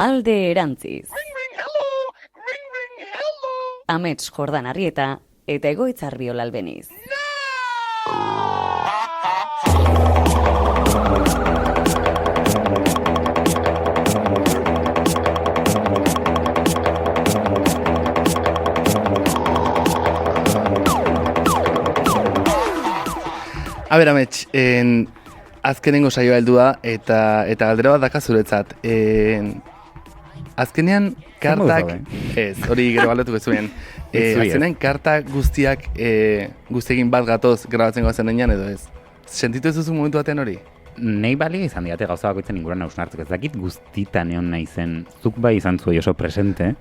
Alde erantziz. Ring, ring, hello! Ring, ring, hello! Amets Jordan Arrieta eta Egoitz Arbiola Albeniz. A ber, Amets, azkenengo saioa heldu da eta galdera bat daka zuretzat. Azkenean kartak, ez, hori gero galdetuko zuen. Azkenean kartak guztiak guztiekin bat gatoz grabatzen goazen denean edo ez? Sentitu ez duzu momentu batean hori? Nei bali izan diate gauza bakoitzen inguruan hausnartzeko. Ez dakit guztitan egon naizen, zuk bai izan zuei oso presente,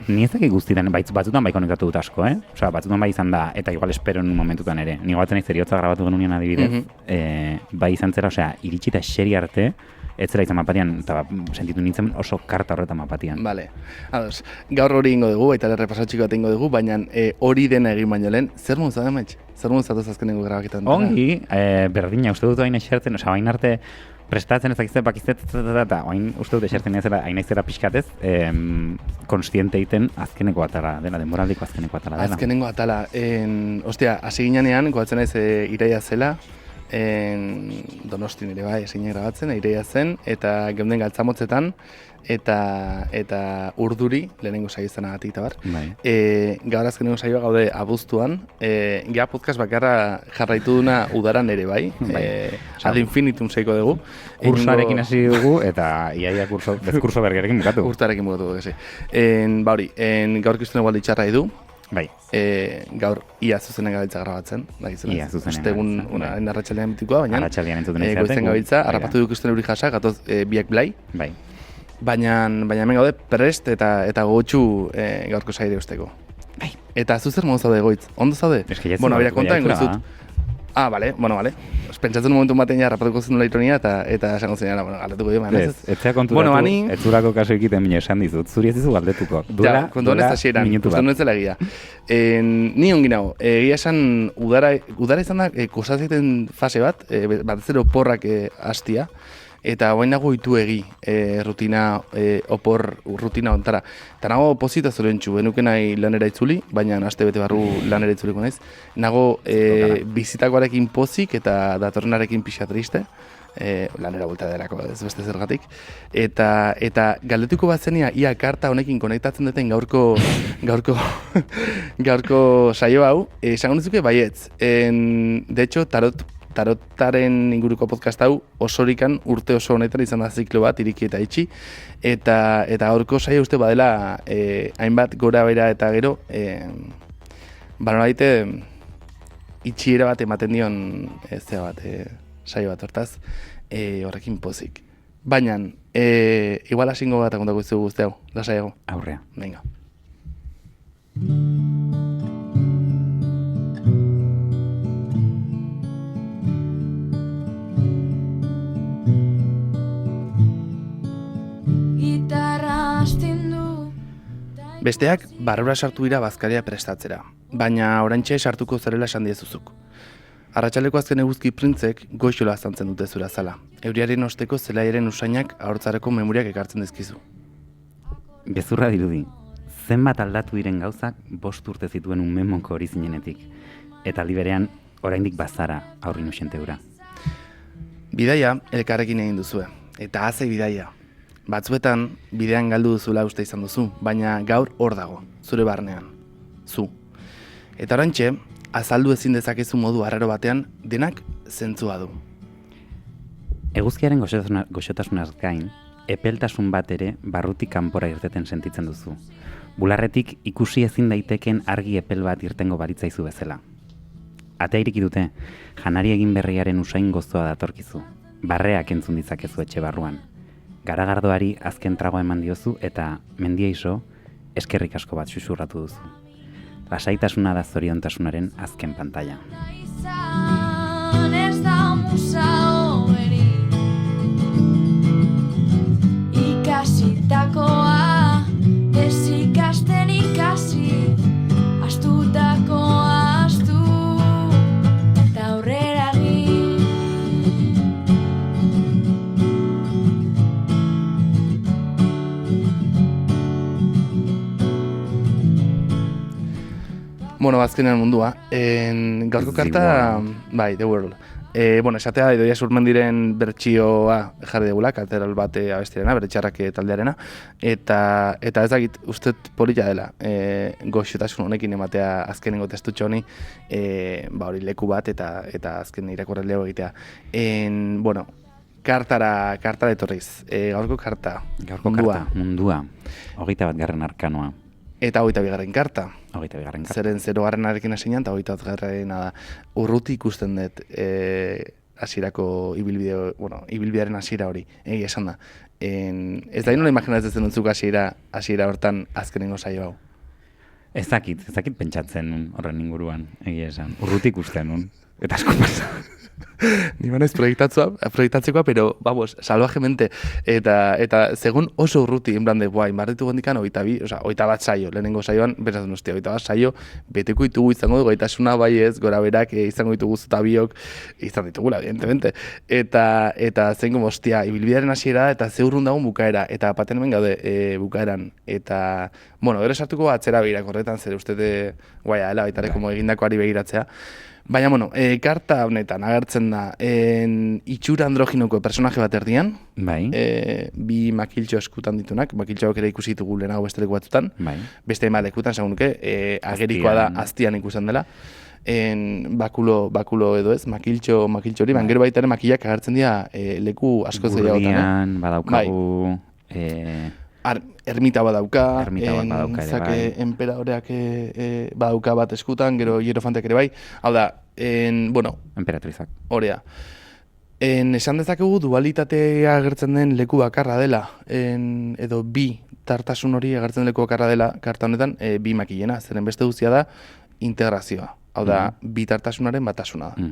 ni ez dakit guztitan, batzutan bai konektatu dut asko, Osea, batzutan bai izan da, eta igual espero en un momentutan ere. Ni batzen naiz eriotza grabatu genunean adibidez, bai izan zera, osea, iritsi eta xeri arte, ez zera izan mapatian, eta sentitu nintzen oso karta horretan mapatian. Vale, ados, gaur hori ingo dugu, baita repasatxiko bat ingo dugu, baina hori dena egin baino lehen, zer mun zada, Amets? Zer mun zatuz azkenengo grabaketan? Ongi, berdina, uste dut hain esertzen, osea, hain arte prestatzen ezakizte, bakizte, eta hain uste dut esertzen ez hain aizera pixkatez, konstiente egiten azkeneko atala dela, denboraldiko azkeneko atala dela. Azkenengo atala, ostia, hasi ginean, goatzen naiz iraia zela, Donostin ere bai, esin grabatzen, iraia zen, eta geunden galtzamotzetan, eta urduri, lehenengo saio izanagatik eta bar. Bai. Gaur azkenengo saioa gaude abuztuan, gea podcast bakarra jarraitu duna udaran ere bai, ad infinitum seiko dugu. Kursarekin hasi dugu, eta iaia bezkurso bergerekin bukatu. Urtarekin bukatu dugu, ezi. Ba hori, gaur kiztune gualdi txarra edu, Bai. Gaur ia zuzenean gabiltza grabatzen. Ia zuzenean Ostegun, arratsaldean bitikoa, baina arratsaldean entzuten izate. Goizen gabiltza, harrapatu dukizten euri jasa, gatoz biak blai. Bai. Baina hemen gaude prest eta gogotsu gaurko saire usteko. Bai. Eta zu zer modu zaude Egoitz? Ondo zaude? Bueno, bera konta ingo zut. Ah, vale, bueno, vale. Pentsatzen momentu batean ja harrapatuko zen nula ironia eta esango zen, bueno, galdetuko dio, baina ez. Ez zea konturatu, ez zurako kaso egiten bine esan dizut, zuri ez dizu galdetuko. Ja, kontuan ez da xeran, uste nuen zela egia. Ni ongi nago, egia esan udara izan da, kosatzen fase bat, batez ere oporrak hastia, eta guain nago ituegi rutina ontara. Eta nago pozita zorentxu, benuke nahi lanera itzuli, baina aste bete barru lanera itzuliko naiz. Nago bizitakoarekin pozik eta datorrenarekin pixa triste, lanera bulta derako ez beste zergatik. Eta galdetuko bat zenia, ia karta honekin konektatzen duten gaurko saio hau, esango nizuke baietz. De hecho, tarotaren inguruko podcast hau osorikan urte oso honetan izan da ziklo bat iriki eta itxi eta gaurko saio uste badela hainbat gora bera eta gero nolaite itxiera bat ematen dion saio bat hortaz horrekin pozik. Baina igual hasingo bat kontako izugu guzti hau, lasaiago. Aurrea. Venga. Besteak barrura sartu dira bazkaria prestatzera, baina oraintxe sartuko zarela esan diezuzuk. Arratsaleko azken eguzki printzek goixola azantzen dute zura zala. Euriaren osteko zelaiaren usainak ahortzareko memoriak ekartzen dizkizu. Gezurra dirudi, zenbat aldatu diren gauzak 5 urte zituen umemoko hori zinenetik, eta aldi berean oraindik bazara aurrin usente hura. Bidaia elkarrekin egin duzue, eta haze bidaia. Batzuetan, bidean galdu duzula uste izan duzu, baina gaur hor dago, zure barnean, zu. Eta oraintxe, azaldu ezin dezakezu modu arraro batean, denak zentzua du. Eguzkiaren goxotasunaz gain, epeltasun bat ere barrutik kanpora irteten sentitzen duzu. Bularretik ikusi ezin daiteken argi epel bat irtengo baritzaizu bezala. Atea iriki dute, janari egin berriaren usain gozoa datorkizu. Barreak entzun ditzakezu etxe barruan. Garagardoari azken tragoa eman diozu eta mendia iso eskerrik asko bat xuxurratu duzu. Lasaitasuna da zoriontasunaren azken pantaila. Ikasitakoa, ez ikasten ikasi, astutakoa astu, eta aurrera egin. Bueno, azkenean mundua. Gaurko karta, bai, The World. Bueno, esatea Idoia Surmendiren bertsioa jarri degula, kateral bate abestirena, bere txarrake taldearena, eta ez dakit, ustez polita dela, goxotasun honekin ematea azkenengo testutxo honi, hori leku bat eta azken irakurreleo egitea. Bueno, kartara etorriz, gaurko karta, mundua, 21. arkanoa. Eta 22. karta. 22. karta. Zeren 0. hasinan eta 21. da. Urruti ikusten dut hasierako ibilbidearen hasiera hori, egia esan da. Ez da nola imaginatzen dutzuk hasiera hortan azkenengo saio hau. Ez dakit pentsatzen horren inguruan, egia esan. Urruti ikusten nun, eta asko pasa. Ni banaiz proiektatzekoa, pero, vamos, salvajemente. Eta segun oso urruti, en plan de, inbarritu gondikan, 21 saio, lehenengo saioan, beratzen ustia, 21 saio, beteko ditugu izango dugu, gaitasuna bai ez, gora berak, izango ditugu zutabiok, izan ditugula, evidentemente. Eta zen como, ostia, ibilbidearen hasiera, eta zeurrun dagoen bukaera, eta paten hemen gaude bukaeran. Eta, bueno, gero sartuko atzera begirak horretan, zer uste guaia dela, baitare, egindakoari begiratzea. Baina, bueno, karta honetan agertzen da itxura androginoko personaje bat erdian. Bai. Bi makiltxo eskutan ditunak, makiltxoak ere ikusi ditugu lehenago beste leku batzutan. Bai. Beste ema lekutan, segun nuke, agerikoa da aztian ikusten dela. Bakulo edo ez, makiltxo hori, gero baita ere makilak agertzen dira leku asko zeiagotan. Gurdian, badaukagu... Ermita badauka, ere bai. Enperadoreak badauka bat eskutan, gero hierofanteak ere bai. Hau da, bueno... Emperatrizak. Horea. Esan dezakegu dualitatea agertzen den leku bakarra dela, edo bi tartasun hori agertzen den leku bakarra dela, karta honetan, bi makilena, zeren beste guztia da integrazioa. Hau da, bi tartasunaren batasuna da.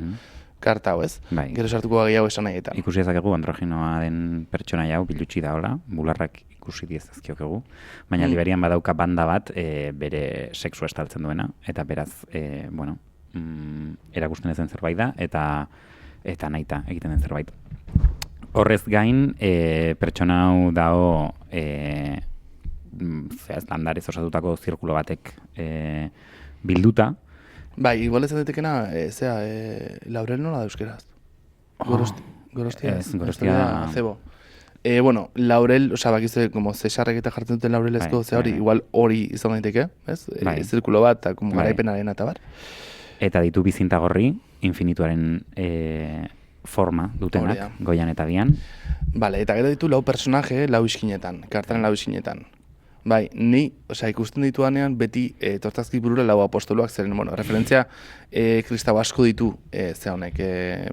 Karta hau ez, gero sartuko gehiago esan nahi eta. Ikusi ezakegu androginoa den pertsona jau bilutsi da hola, bularrak ikusi diezazkiokegu, baina Liberian badauka banda bat bere sexua estaltzen duena, eta beraz, erakusten ezen zerbait da, eta nahita egiten den zerbait. Horrez gain, pertsona hau dago landarez osatutako zirkulo batek bilduta. Bai, igual ez datekena, laurel nola da euskeraz? Gorostia. Ez, gorostia... Zebo. Bueno, laurel, bakizte, como Cesarrek eta jartzen duten laurelezko, hori, igual hori izan daiteke, ez? Zirkulo bat, eta garaipenaren eta bar. Eta ditu bizinta gorri, infinituaren forma dutenak, goian eta bian. Bale, eta gero ditu lau personaje, lau iskinetan, kartaren lau iskinetan. Bai, ni, ikusten dituanean beti tortazki burura lau apostoluak zeren, referentzia kristau asko ditu ze honek,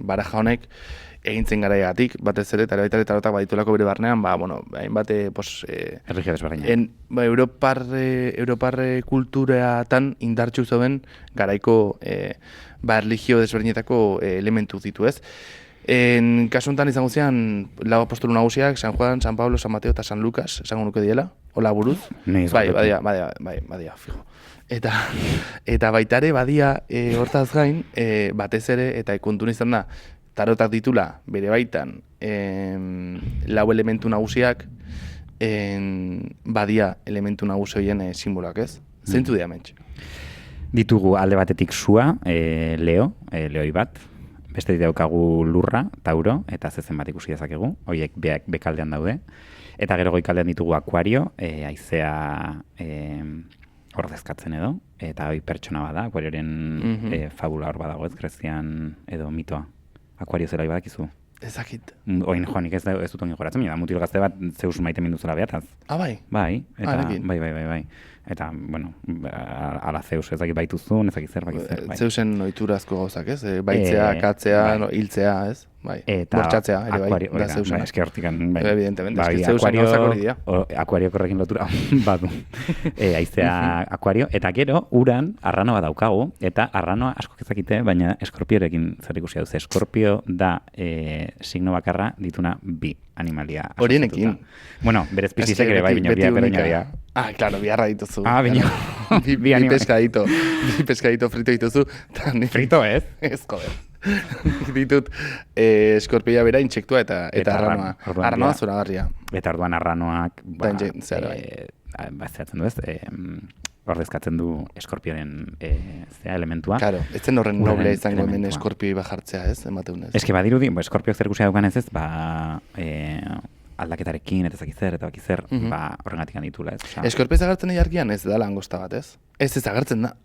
baraja honek egintzen garaiagatik, batez ere, eta baita tarotak baditulako bere barnean, hainbat, erlijio desberdina. Europar kulturatan indartxu zeuden garaiko erlijio desberdinetako elementu ditu ez. Kasu honetan izango zian lau apostolu nagusiak, San Juan, San Pablo, San Mateo eta San Lucas, esango nuke diela, hola buruz. Bai, badia, fijo. Eta baitare badia hortaz gain, batez ere, eta kontun izan da, tarotak ditula bere baitan lau elementu nagusiak, badia elementu nagusioien simboloak ez. Zeintu dira mentxe? Ditugu alde batetik sua, leoi bat, beste daukagu lurra, tauro, eta zezen bat ikusi dezakegu, horiek bekaldean daude. Eta gero goikaldean ditugu akuario, haizea ordezkatzen edo, eta hori pertsona bada, akuarioren fabula hor badago ez, Grezian edo mitoa. Akuario zela badakizu? Ezakit. Oin joanik ez dut ongi joratzen, da mutil gazte bat zeus maite minduzela behataz. Bai? Bai, bai. Eta, bueno, ala zeus ezakit baituzun, ezakit zer bakizer. Zeusen oiturazko gauzak ez? Baitzea, katzea, hiltzea ez? Bai, bortxatzea ere bai. Bai, eske hortikan, bai. Evidentemente, eske zeusen gauzak hori dira. Akuario korrekin lotura badu. Haizea akuario, eta gero, uran, arranoa daukagu, eta arranoa asko ezakite, baina eskorpiorekin zer ikusi duz. Eskorpio da signo bakarra dituna bi animalia. Horienekin. Bueno, berez pizizek ere bai, bina. Ah, claro, biharra dituzu. Ah, bina. Bi pescadito frito dituzu. Frito ez? Ez, joder. Ditut eskorpioa bera, intsektua eta arranoa. Arranoa zoragarria. Eta orduan arranoak, zehatzen du ez, ordezkatzen du eskorpioren elementua. Claro, ez zen horren Uraren noblea izango hemen elementua. eskorpioi bajartzea, ez, emateunez. Eske badirudi, eskorpiok zerikusia daukan ez, aldaketarekin, eta eta bakizer, horrengatik handitula, ez? Osea, Eskorpio ez agertzen ilargian ez da langosta bat, ez? Ez agertzen da,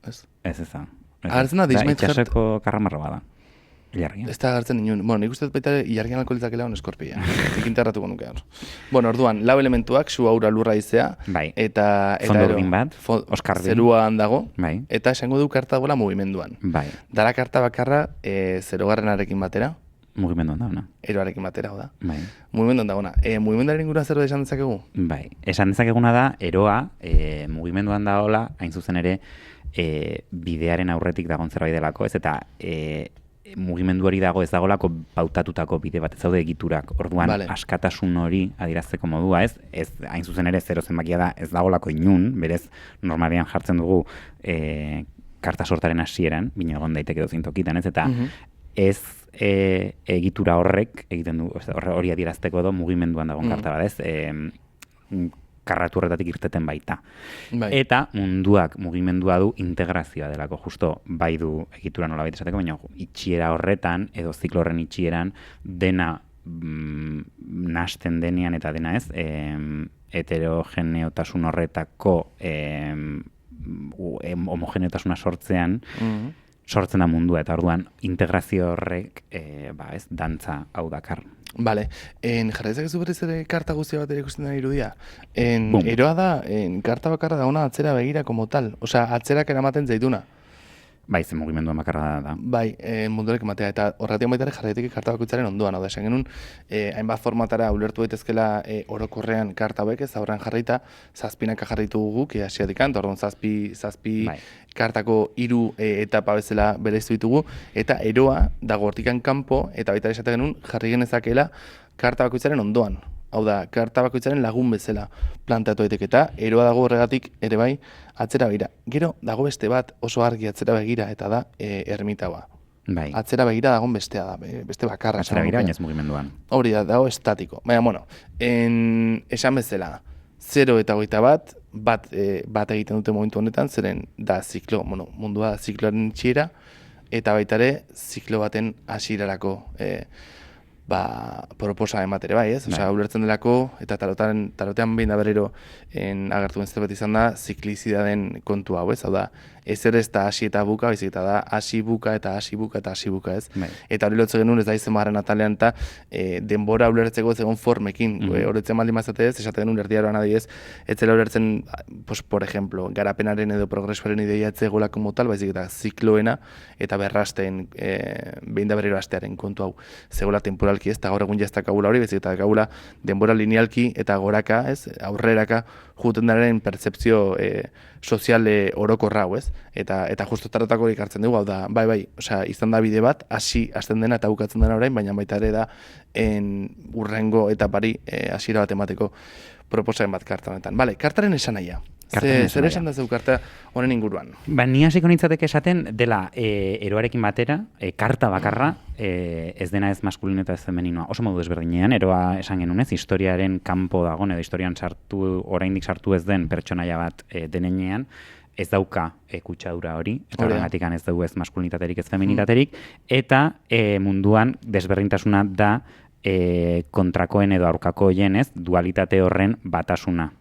ez. ez eza. Agertzen da Disneyt itxasoko karramarro bada. Ilargia. Ez da agertzen inun. Bueno, nik uste dut baita ilargian alko litzakela on eskorpia. Zikintarratuko nuke hor. Bueno, orduan, lau elementuak, su aura lurra izea, Bai. eta Fondo urdin bat, oskardin. Zeruan dago, Bai. eta esango du karta dagoela mugimenduan. Bai. Dara karta bakarra, zerogarrenarekin batera, Mugimenduan dauna. eroarekin batera, hau da. Bai. Mugimenduan dagona. Mugimenduaren inguruan zerbait esan dezakegu? Bai. Esan dezakeguna da, eroa, mugimenduan daola, hain zuzen ere, bidearen aurretik dagoen zerbait delako, ez? Eta mugimendu hori dago ez dagolako pautatutako bide bat, ez daude egiturak. Orduan, Vale. askatasun hori adierazteko modua, ez? Ez hain zuzen ere zero zenbakia da, ez dagolako inun, berez normalean jartzen dugu karta sortaren hasieran, bino egon daiteke dozein tokitan, ez? Eta ez egitura horrek egiten du, hori adierazteko edo mugimenduan dagoen karta bat, ez? Karratu horretatik irteten baita. Bai. Eta munduak mugimendua du integrazioa delako, justo bai du egitura nolabait esateko, baina itxiera horretan, edo ziklo horren itxieran, dena nahasten denean eta dena ez, heterogeneotasun horretako homogeneotasuna sortzean, sortzen da mundua, eta orduan integrazio horrek ez, dantza hau dakar. Vale, jarraizak ez berriz ere karta guztia bat ere ikusten den irudia. Bum. Eroa da, karta bakarra da ona atzera begira como tal. Osea, atzerak eramaten zaituna. Bai, zen mugimenduan bakarra da. Bai, mundurek ematea, eta horretik baita ere jarraitik karta bakoitzaren ondoan, hau da, esan genuen, hainbat formatara ulertu daitezkela orokorrean karta hauek ez, aurrean jarraita, zazpinaka jarraitu guk, asiatikan, eta orduan zazpi Bai. kartako 3 etapa bezala bereiztu ditugu, eta eroa dago hortikan kanpo, eta baita ere esaten genuen jarri genezakela karta bakoitzaren ondoan. Hau da, karta bakoitzaren lagun bezala planteatu daiteke eta eroa dago horregatik ere bai atzera begira. Gero dago beste bat oso argi atzera begira eta da ermitaua. Bai. Atzera begira dagoen bestea da, beste bakarra. Atzera esango begira, nuke. baina ez mugimenduan. Hori da, dago estatiko. Baina, bueno, esan bezala, 0 eta 21, bat egiten dute momentu honetan, zeren da ziklo, mundua da zikloaren itxiera, eta baita ere ziklo baten hasierarako proposa ematere bai, ez? Osea, ulertzen delako, eta tarotean behin da berriro agertu zerbait izan da, ziklizidaden kontu hau, ez? Hau da, ezer ez da hasi eta buka, baizik eta da hasi buka eta hasi buka eta hasi buka, ez? Bai. Eta hori lotzen genuen ez da izen barren atalean eta denbora ulertzeko ez egon formekin. Horretzen baldin mazate ez, esaten genuen erdiaroan adibidez, ez zela ulertzen, pues, por ejemplo, garapenaren edo progresuaren ideia ez zegoela como tal, baizik eta zikloena eta berrasten behin da berriro hastearen kontu hau zegoela temporalki, ez? Eta gaur egun jazta kabula hori, baizik eta kabula denbora linealki eta goraka, ez? Aurreraka juten daren pertzepzio sozial orokorra hau, ez? Eta justo tarotako ikartzen dugu, hau da, bai, osea, izan da bide bat, hasten dena eta bukatzen dena orain, baina baita ere da urrengo etapari hasiera bat emateko proposamen bat karta honetan. Bale, kartaren esanahia. Zer esan da zeu karta honen inguruan? Ba, ni hasiko nintzateke esaten dela eroarekin batera, karta bakarra, ez dena ez maskulino eta ez femeninoa. Oso modu ezberdinean, eroa esan genunez, historiaren kanpo dagoen edo historian oraindik sartu ez den pertsonaia bat denenean, ez dauka kutsadura hori, eta horregatik ez dugu ez maskulinitaterik ez feminitaterik, eta munduan desberdintasuna da kontrakoen edo aurkakoen ez, dualitate horren batasuna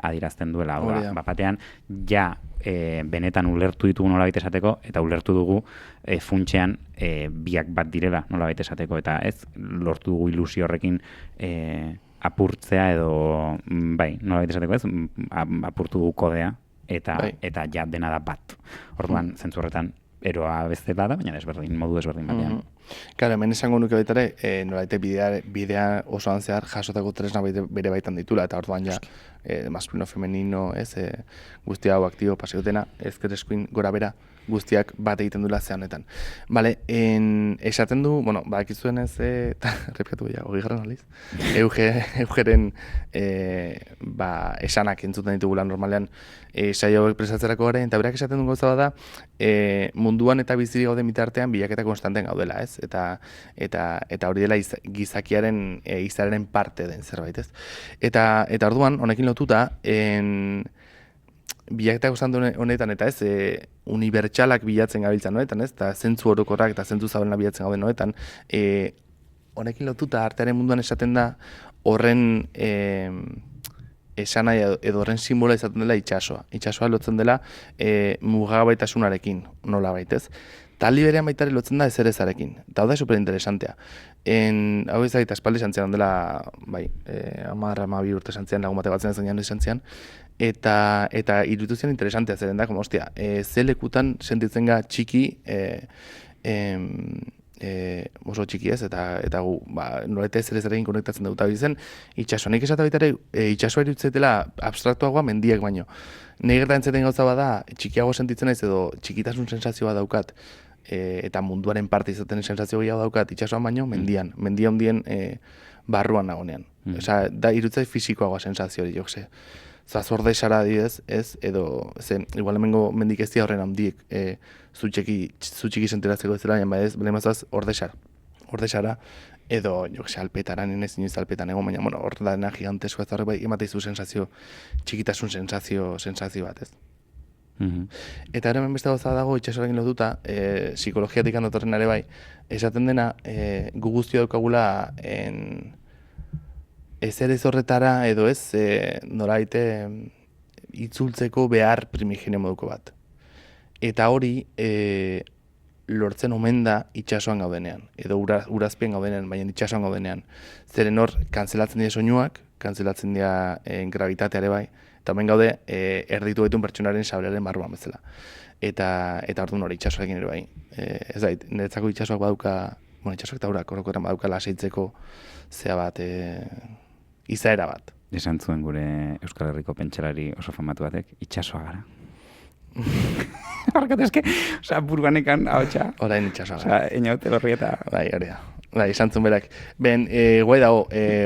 adierazten duela. Batean, ja benetan ulertu ditugu nolabait esateko, eta ulertu dugu funtsean biak bat direla nolabait esateko, eta ez lortu dugu ilusio horrekin apurtzea edo, bai, nolabait esateko ez, apurtu dugu kodea, eta ja dena da bat. Orduan, zentzu horretan, eroa bezala da, baina modu desberdin batean. Claro, hemen esango nuke baita ere, nolaite bidea osoan zehar jasotako tresna bere baitan ditula, eta orduan ja maskulino, femenino, ez, guzti hau aktibo pasiotena, ezker eskuin gora bera guztiak bat egiten dula ze honetan. Bale, esaten du, bueno, bakizuen ez, eta repikatu gehiago, 20. aliz, Eugeren esanak entzuten ditugula normalean saio hauek presatzerako gara, eta berak esaten du gauza da, munduan eta bizi gauden bitartean bilaketa konstanten gaudela, ez? Eta hori dela gizakiaren izararen parte den zerbait, ez? Eta orduan, honekin lotuta, bilaketa honetan, eta ez, unibertsalak bilatzen gabiltzan honetan, ez, eta zentzu orokorrak eta zentzu zabalena bilatzen gauden honetan, honekin lotuta artearen munduan esaten da, horren esana edo horren simbola izaten dela itxasoa. Itxasoa lotzen dela mugabaitasunarekin, nola baitez. Eta aldi berean baitare lotzen da ezerezarekin. Eta hau da superinteresantea. Hau ez da, espaldi santzian dela, bai, 10-12 urte santzian, lagun bate batzen ez santzian, eta iruditu zian interesantea zeren da, como, ostia, ze lekutan sentitzen ga txiki, oso txiki ez, eta gu, nolete ezerezarekin konektatzen dut. Eta bizen, itxasoa, nik esatu baitare, itxasoa iruditzetela abstraktuagoa mendiak baino. Nei gerta entzeten gauza bada, txikiago sentitzen naiz edo txikitasun sensazioa daukat, eta munduaren parte izaten sensazio gehiago daukat itxasoan baino, mendia handien barruan nagonean. Osea, da irutzai fisikoagoa sensazio hori, jokse. Zazorde sara adibidez, ez, edo, igual hemengo mendik ez dira horren handiek, zu txiki sentiratzeko ez dela, ez, bale mazaz, ordexara, edo, jokse, alpetaran, ez inoiz alpetan egon, baina, bueno, hor da dena gigantesko ez horrek bai, emateizu sensazio, txikitasun sensazio bat, ez. Eta hemen beste gauza dago itxasoarekin lotuta, psikologiatik handotorren ere bai, esaten dena, gu guztia daukagula ezer ez horretara edo ez, noraite itzultzeko behar primigene moduko bat. Eta hori lortzen omen da itxasoan gaudenean, edo urazpien gaudenean, baina itxasoan gaudenean. Zeren hor, kantzelatzen dira soinuak, kantzelatzen dira gravitateare bai, eta hemen gaude erditu gaitun pertsonaren sabrearen barruan bezala. Eta orduan hori itxasoarekin ere bai. Ez da, niretzako itxasoak badauka, bueno, itxasoak eta urak orokorren badauka lasaitzeko zea bat, izaera bat. Esan zuen gure Euskal Herriko pentsalari oso famatu batek, itxasoa gara. Barkatu eske, buruanekan ahotsa. Orain itxasoa gara. Osea, inaute horri eta... Bai, hori da. Bai, esan zuen berak. Ben, guai dago,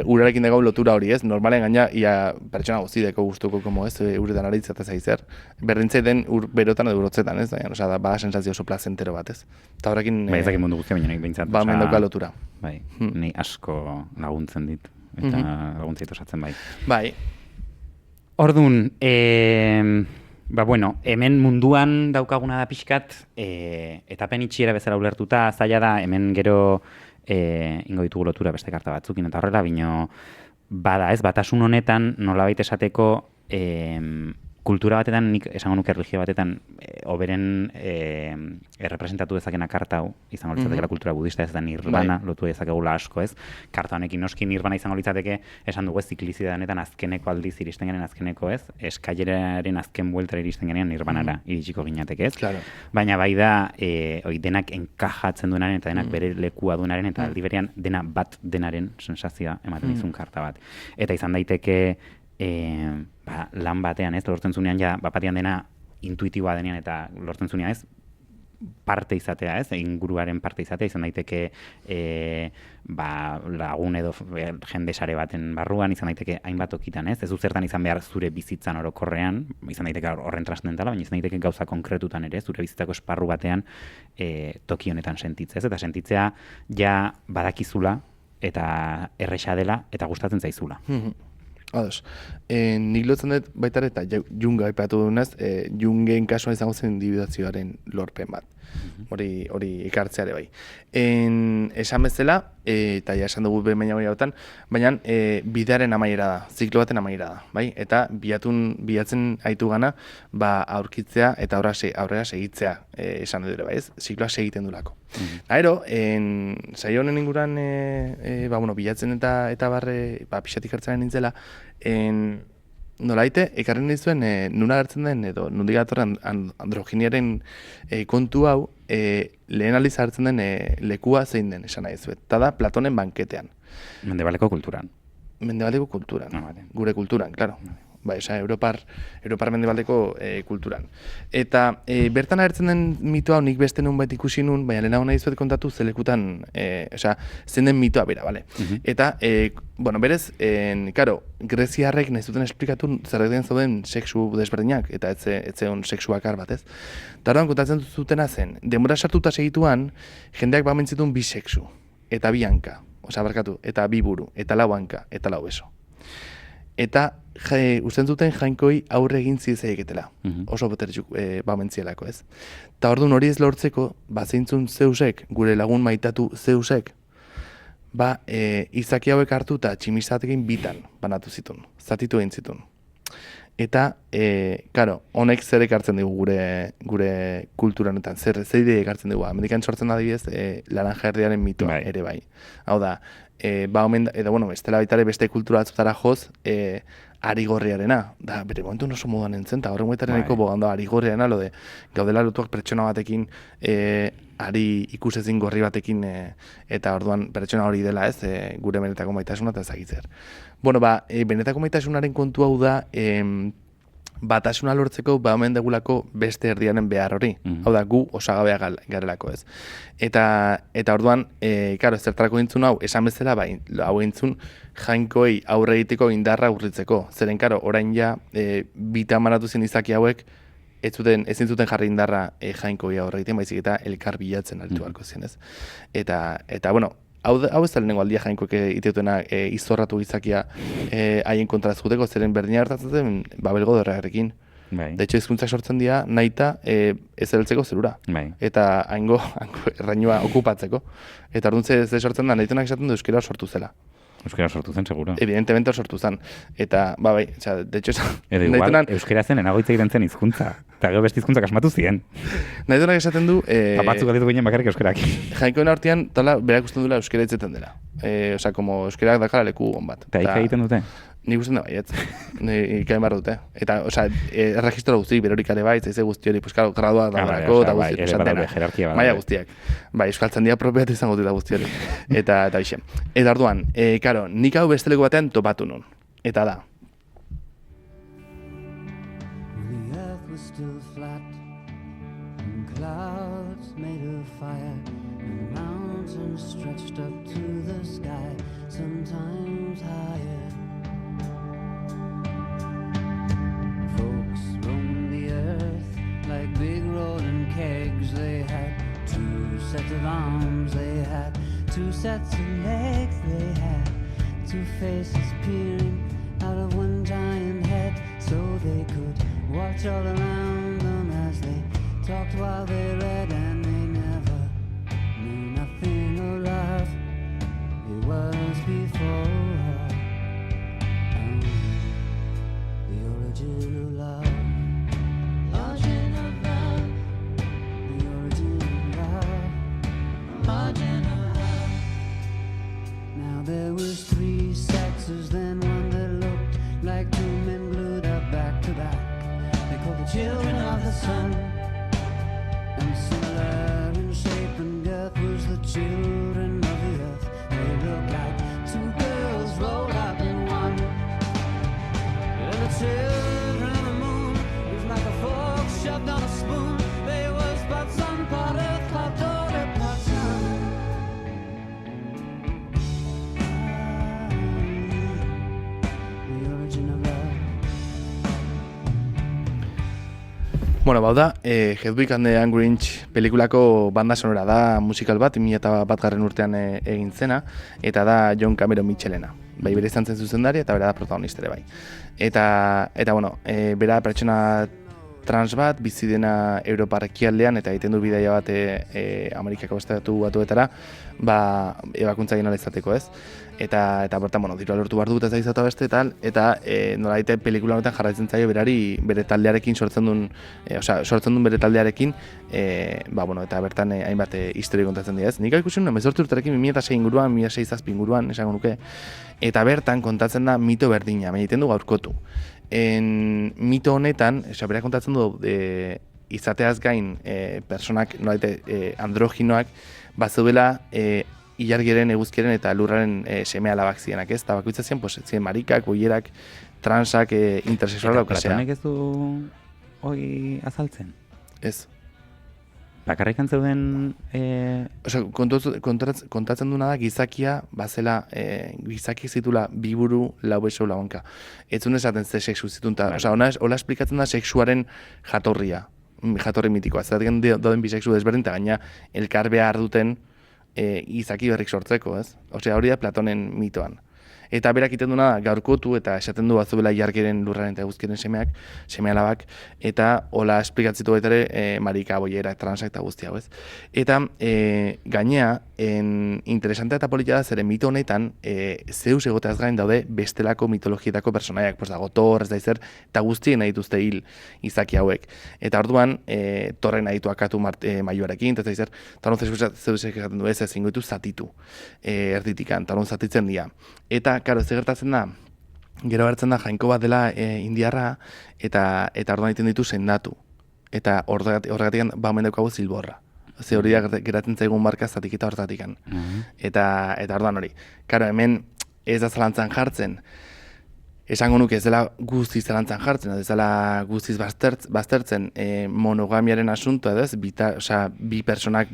urarekin dago lotura hori ez, normalen gaina, ia pertsona guztideko gustuko, como ez, uretan aritzatez aizer. Berdintzei den berotan edo urotzetan, ez, osea, da, bada sensazio oso plazentero bat, ez. Eta horrekin... Bai, ezakit mundu guztia, baina nik behintzat. Ba, mendauka lotura. Bai, ni asko laguntzen dit, eta laguntzeit osatzen bai. Bai. Orduan, bueno, hemen munduan daukaguna da pixkat, etapen itxiera bezala ulertuta, zaila da, hemen gero ingo ditugu lotura beste karta batzukin, eta horrela, bino, bada ez, batasun honetan, nolabait esateko, kultura batetan, nik esango nuke erlijio batetan, oberen errepresentatu dezakena karta hau, izango litzatekela kultura budista ez da nirbana, lotu dezakegula asko ez, karta honekin noski nirbana izango litzateke, esan dugu ez, ziklizidade honetan azkeneko aldiz iristen genen azkeneko ez, eskaileraren azken bueltara iristen genen nirbanara iritsiko ginateke ez, claro. Baina bai da, denak enkajatzen duenaren eta denak bere lekua duenaren eta aldi berean dena bat denaren sensazioa ematen dizun karta bat. Eta izan daiteke, lan batean ez, lortzen zunean ja, batian dena intuitiboa denean eta lortzen zunean ez, parte izatea ez, inguruaren parte izatea, izan daiteke lagun edo jende sare baten barruan, izan daiteke hainbat okitan ez, ez du zertan izan behar zure bizitzan orokorrean, izan daiteke horren trascendentala, baina izan daiteke gauza konkretutan ere, zure bizitzako esparru batean toki honetan sentitzez, eta sentitzea ja badakizula eta erresa dela eta gustatzen zaizula. Ados, nik lotzen dut baita eta Junga aipatu dunez, Jungen kasuan izango zen individuazioaren lorpen bat. Hori ikartzeare bai. Esan bezala, eta ja esan dugu behin hautan, baina bidearen amaiera da, ziklo baten amaiera da, bai? Eta bilatzen aitu gana, aurkitzea eta aurrera segitzea esan dut ere, bai ez? Zikloa segiten dulako. Aero, saio honen inguran, bilatzen eta barre, pixatik hartzen nintzela, nolaite, ekarren dizuen nuna gertzen den, edo nundik datorren androginiaren kontu hau, lehen aldiz hartzen den lekua zein den, esan nahi zuet. Eta da, Platonen banketean. Mendebaleko kulturan. Mendebaleko kulturan, gure kulturan, klaro. Bai, oza, Europar mendebaldeko kulturan. Eta bertan agertzen den mito hau nik beste nun bait ikusi nun, baina lehenago nahi zuet kontatu zelekutan, zen den mitoa bera, bale? Eta, berez, karo, greziarrek nahi zuten esplikatu zerreten zauden sexu desberdinak, eta etzeon sexu bakar bat, ez? Eta horrean kontatzen zutena zen, denbora sartuta segituan, jendeak bamentzitun bi sexu, eta bi hanka, eta bi buru, eta lau hanka, eta lau beso. eta usten zuten jainkoi aurre egin ziezaieketela. Oso botertxuk bamentzielako, ez? Ta orduan hori ez lortzeko, zeintzun Zeusek, gure lagun maitatu Zeusek, izaki hauek hartu eta tximistatekin bitan banatu zituen, zatitu egin zituen. Eta, karo, honek zer ekartzen dugu gure kultura honetan, zer ide ekartzen dugu. Amerikan sortzen da adibidez, laranja erdiaren mitoa ere bai. Hau da, bestela baitare beste kultura batzutara joz, arigorriarena. Da, bere momentu oso moduan entzen, eta horren baitaren eko boganda arigorriarena, lo de gaudela lotuak pertsona batekin, ari ikusezin gorri batekin, eta orduan pertsona hori dela ez, gure benetako maitasuna eta ezagitzer. Bueno, benetako maitasunaren kontu hau da, batasuna lortzeko omen degulako beste erdiaren behar hori. Hau da, gu osagabea garelako ez. Eta orduan, karo, zertarako entzun hau, esan bezala, hau entzun jainkoei aurre egiteko indarra urritzeko. Zeren, karo, orain ja, bita manatu zen izaki hauek, ezin zuten jarri indarra jainkoei aurre egiten, baizik eta elkar bilatzen aritu halko zen ez. Eta, bueno, hau ez da lehenengo aldia jainkoek iteutena izorratu izakia haien kontrazkuteko, zeren berdina hartatzen zen Babelgo dorrearekin. De hecho, hizkuntzak sortzen dira nahita ez ereltzeko zerura. Eta haingo errainua okupatzeko. Eta orduan ze sortzen da, nahitunak esaten du euskera sortu zela. Euskera sortu zen, seguro. Evidentemente sortu zen. Eta, de hecho... Edo igual, euskera zen enagoitza egiten zen hizkuntza. Eta gero beste hizkuntzak asmatu ziren. Nahitunak esaten du... Batzuk galitu ginen bakarrik euskarak. Jainkoen artean, berak usten duela euskera itzeten dela. Como euskera dakala leku on bat. Eta ika egiten dute? Nik usten da baietz. Ikain barra dute. Eta, erregistroa guzti, berorik ere bai, zaize guzti hori, gradua dagoenako, eta guzti, maia guztiak. Euskaltzen dira propiat izango dira guzti hori. Eta bixe. Eta orduan, karo, nik hau besteleko batean topatu nun. Eta da. Sets of arms they had, two sets of legs they had, two faces peering out of one giant head, so they could watch all around them as they talked while they read, and they never knew nothing of love. It was before the origin of love. Origin of love. The origin of love. Now there was three sexes, then one that looked like two men glued up back to back. They called the children of the sun, and similar in shape and girth was the children of the earth. They looked like two girls rolled up in one. And the children of the moon was like a fork shoved on a spoon. They was but some part earth, part daughter, part son. Bueno, da, Hedwig and the Angry Inch pelikulako banda sonora da, musikal bat, 2001 urtean egin zena, eta da John Cameron Mitchellena. Bai, bere izan zen zuzendari eta bera da protagonistere bai. Eta bueno, bera pertsona trans bat, bizi dena Europar ekialdean, eta egiten du bidaia bat Amerikako estatu batuetara, ebakuntza egin izateko ez. Eta bertan, bueno, dirua lortu behar dut ez da izatu beste eta nola daite pelikula honetan jarraitzen zaio berari bere taldearekin sortzen duen bere taldearekin, eta bertan hainbat historia kontatzen dira ez. Nik ikusi nuen 18 urterekin 2006 inguruan, 2006 inguruan, esango nuke, eta bertan kontatzen da mito berdina, egiten du gaurkotu. Mito honetan, berak kontatzen du izateaz gain personak, nola daite, androginoak, bazeudela ilargiren, eguzkiren eta lurraren seme alabak zirenak, ez? Eta bakoitza ziren marikak, boierak, transak, intersexualak, eta Platonek ez du hori azaltzen? Ez. Bakarrik antzeuden... Kontatzen duna da gizakia, bazela, gizaki zitula biburu lau beso lagonka. Ez zuen esaten ze sexu zitun, hola esplikatzen da sexuaren jatorri mitikoa. Zeratzen dauden bisexu desberdin, eta gaina elkar behar duten izaki berrik sortzeko, ez? Hori da Platonen mitoan. Eta berak iten duna gaurkotu eta esaten du batzubela jarkiren lurraren eta guzkiren seme alabak, eta hola esplikatzitu baita ere marika, boiera, transak eta guzti hau, ez? Eta gainea, interesantea eta polita da zeren mito honetan zeus egoteaz gain daude bestelako mitologietako personaiak, pues dago Thor, ez da izer, eta guztien nahi dituzte hil izaki hauek. Eta orduan, Thorren nahi ditu akatu maioarekin, eta izer, eta orduan zeusek esaten du ez ezingo ditu zatitu erditikan, eta orduan zatitzen dira. Eta, karo, ez gertatzen da, gero hartzen da jainko bat dela indiarra, eta orduan egiten ditu sendatu. Eta horregatik omen daukagu zilborra. Ze hori da geratzen zaigun marka zatikita hortatikan. Eta orduan hori. Karo, hemen ez da zalantzan jartzen, esango nuke ez dela guztiz zalantzan jartzen, ez dela guztiz baztertzen monogamiaren asuntoa, edo bi personak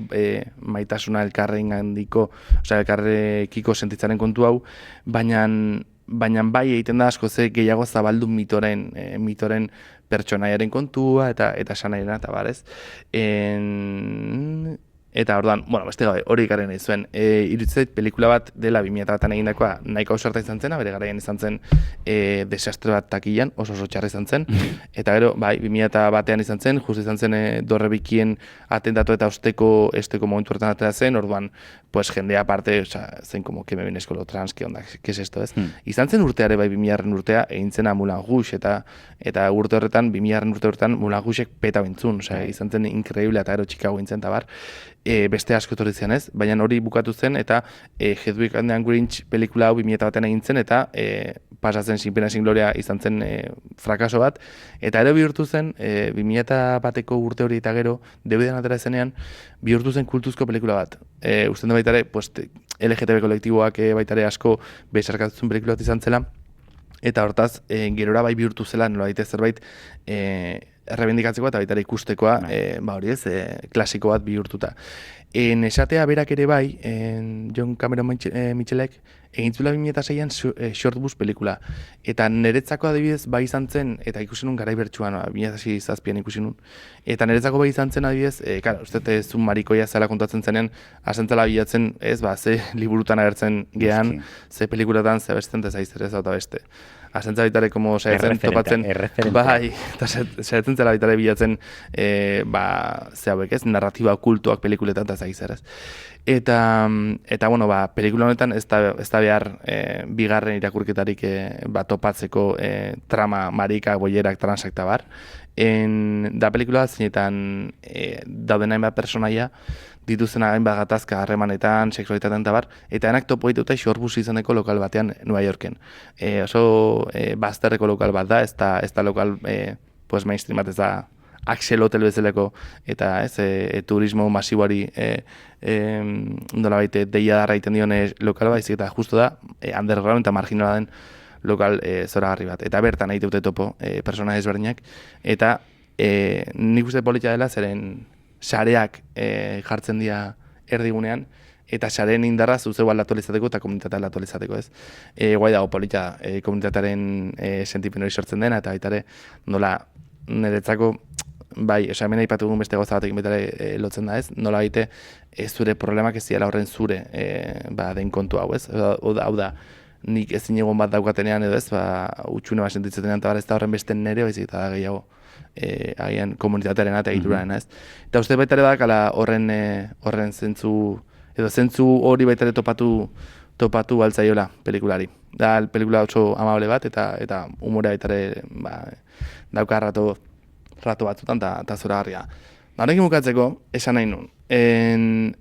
maitasuna elkarrengandiko, elkarrekiko sentitzaren kontu hau, baina bai egiten da asko ze gehiago zabaldu mitoren pertsonaiaren kontua eta sanaiena eta barez. Eta orduan, beste gabe, hori ikarri nahi zuen. Iruditzait pelikula bat dela 2000-an egindakoa nahiko ausarta izan zena, bere garaian izan zen desastre bat takilan, oso txarra izan zen. Eta gero, bai, 2001an izan zen, just izan zen Dorrebikien atentatu eta esteko momentu horretan atera zen, orduan, pues jendea aparte, zen como, que me vienes con lo trans, que onda, que es esto, ez? Izan zen urteare, bai, 2000-an urtea, egin zena Moulin Rouge, eta urte horretan, 2000-an urte horretan, Moulin Rougek peta bintzun, izan zen increíble, eta gero Chicago gintzen, eta bar, beste asko etorri zen ez, baina hori bukatu zen, eta Hedwig and the Grinch pelikula hau 2001an egin zen, eta pasatzen Sin Pena Sin Gloria izan zen frakaso bat, eta ere bihurtu zen, 2001ko urte hori eta gero, DVD-an atera zenean, bihurtu zen kultuzko pelikula bat. Usten da baitare, LGTB kolektiboak baitare asko besarkatzen pelikula bat izan zela, eta hortaz, gerora bai bihurtu zela, nola baita zerbait, errebendikatzeko eta baita ikustekoa, hori ez, klasiko bat bihurtuta. Esatea berak ere bai, John Cameron Mitchellek, egin zuela 2006an Shortbus pelikula. Eta niretzako adibidez bai izan zen, eta ikusi nun garai bertsuan, 2007an ikusi nun, eta niretzako bai izan zen adibidez, uste ez un marikoia zela kontatzen zenean, asentzela bilatzen, ez, ze liburutan agertzen gehan, ze pelikulatan, ze besten, ez aizer ez dauta beste. Asentza baitare, como saiatzen topatzen, bai, eta saiatzen zela baitare bilatzen, ze hauek ez, narratiba okultuak pelikuletan, eta zaizer ez. Eta pelikula honetan ez da behar bigarren irakurketarik topatzeko trama marikak, boierak, transak eta bar. Da pelikula zinetan dauden hainbat personaia, dituzten hainbat gatazka harremanetan, sexualitatean eta bar, eta enak topo dituta Shortbus izaneko lokal batean Nueva Yorken. Oso bazterreko lokal bat da, ez da lokal mainstream bat, ez da Axel Hotel bezaleko, eta turismo masiboari nolabait deia darra egiten dion lokal baizik, eta justu da underground eta marginala den lokal zoragarri bat. Eta bertan nahi dute topo persona ezberdinak, eta nik uste polita dela zeren sareak jartzen dira erdigunean, eta sareen indarra zuzeu aldatu izateko eta komunitatea aldatu izateko, ez? Guai dago polita komunitatearen sentipen hori sortzen dena, eta baitare nola niretzako bai, hemen aipatu dugun beste gauza batekin betare lotzen da, ez? Nola baite zure problemak ez diala horren zure den kontu hau, ez? Hau da, nik ezin egon bat daukatenean edo ez, utxune bat sentitzetenean eta ez da horren beste nere, baizik eta da gehiago agian komunitatearen eta egituraren, ez? Eta uste baitare badakala horren zentzu hori baitare topatu baltzaiola pelikulari. Da, pelikula oso amable bat eta humorea baitare dauka rato batzutan eta zoragarria. Horrekin bukatzeko, esan nahi nun.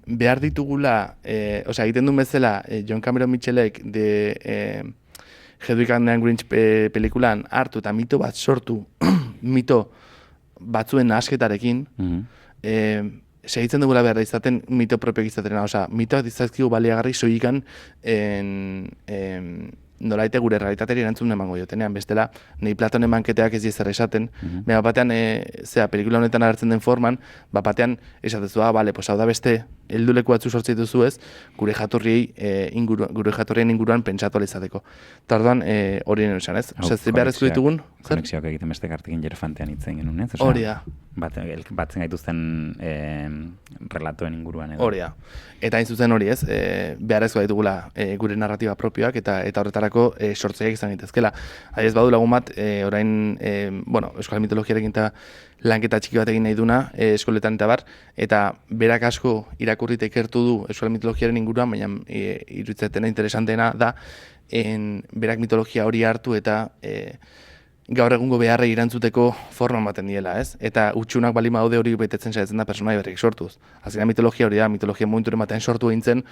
Behar ditugula, egiten duen bezala, John Cameron Mitchellek Hedwig and the Grinch pelikulan hartu eta mito bat sortu, mito batzuen nahasketarekin, segitzen dugula behar izaten mito propioak izatena. Mitoak dizazkigu baliagarri soikan nolaite gure realitateari erantzun emango jotenean, bestela, nahi Platonen banketeak ez diezer esaten, batean, pelikula honetan agertzen den forman, batean esatezu, hau da beste helduleku batzu sortzen dituzu ez, gure jatorrien inguruan pentsatu ahal izateko. Eta orduan, hori nire esan, ez? Osea, beharrezko ditugun? Konexioak egiten beste kartekin jerofantean itzen genuen, ez? Hori da. Batzen gaituzten relatoen inguruan edo. Hori da. Eta hain zuzen hori ez, beharrezkoa ditugula gure narratiba propioak eta horretarako sortzaileak izan daitezkeela. Adibidez badu lagun bat, orain, euskal mitologiarekin eta lanketa txiki bat egin nahi duna, eskoletan eta bar, eta berak asko irakurrita ikertu du euskal mitologiaren inguruan, baina iruditzen interesanteena da, berak mitologia hori hartu eta gaur egungo beharrei erantzuteko forma ematen diela, ez? Eta utxunak bali daude hori betetzen saiatzen da pertsonai berrik sortuz. Azkenean mitologia hori da, mitologia momenturen batean sortu egintzen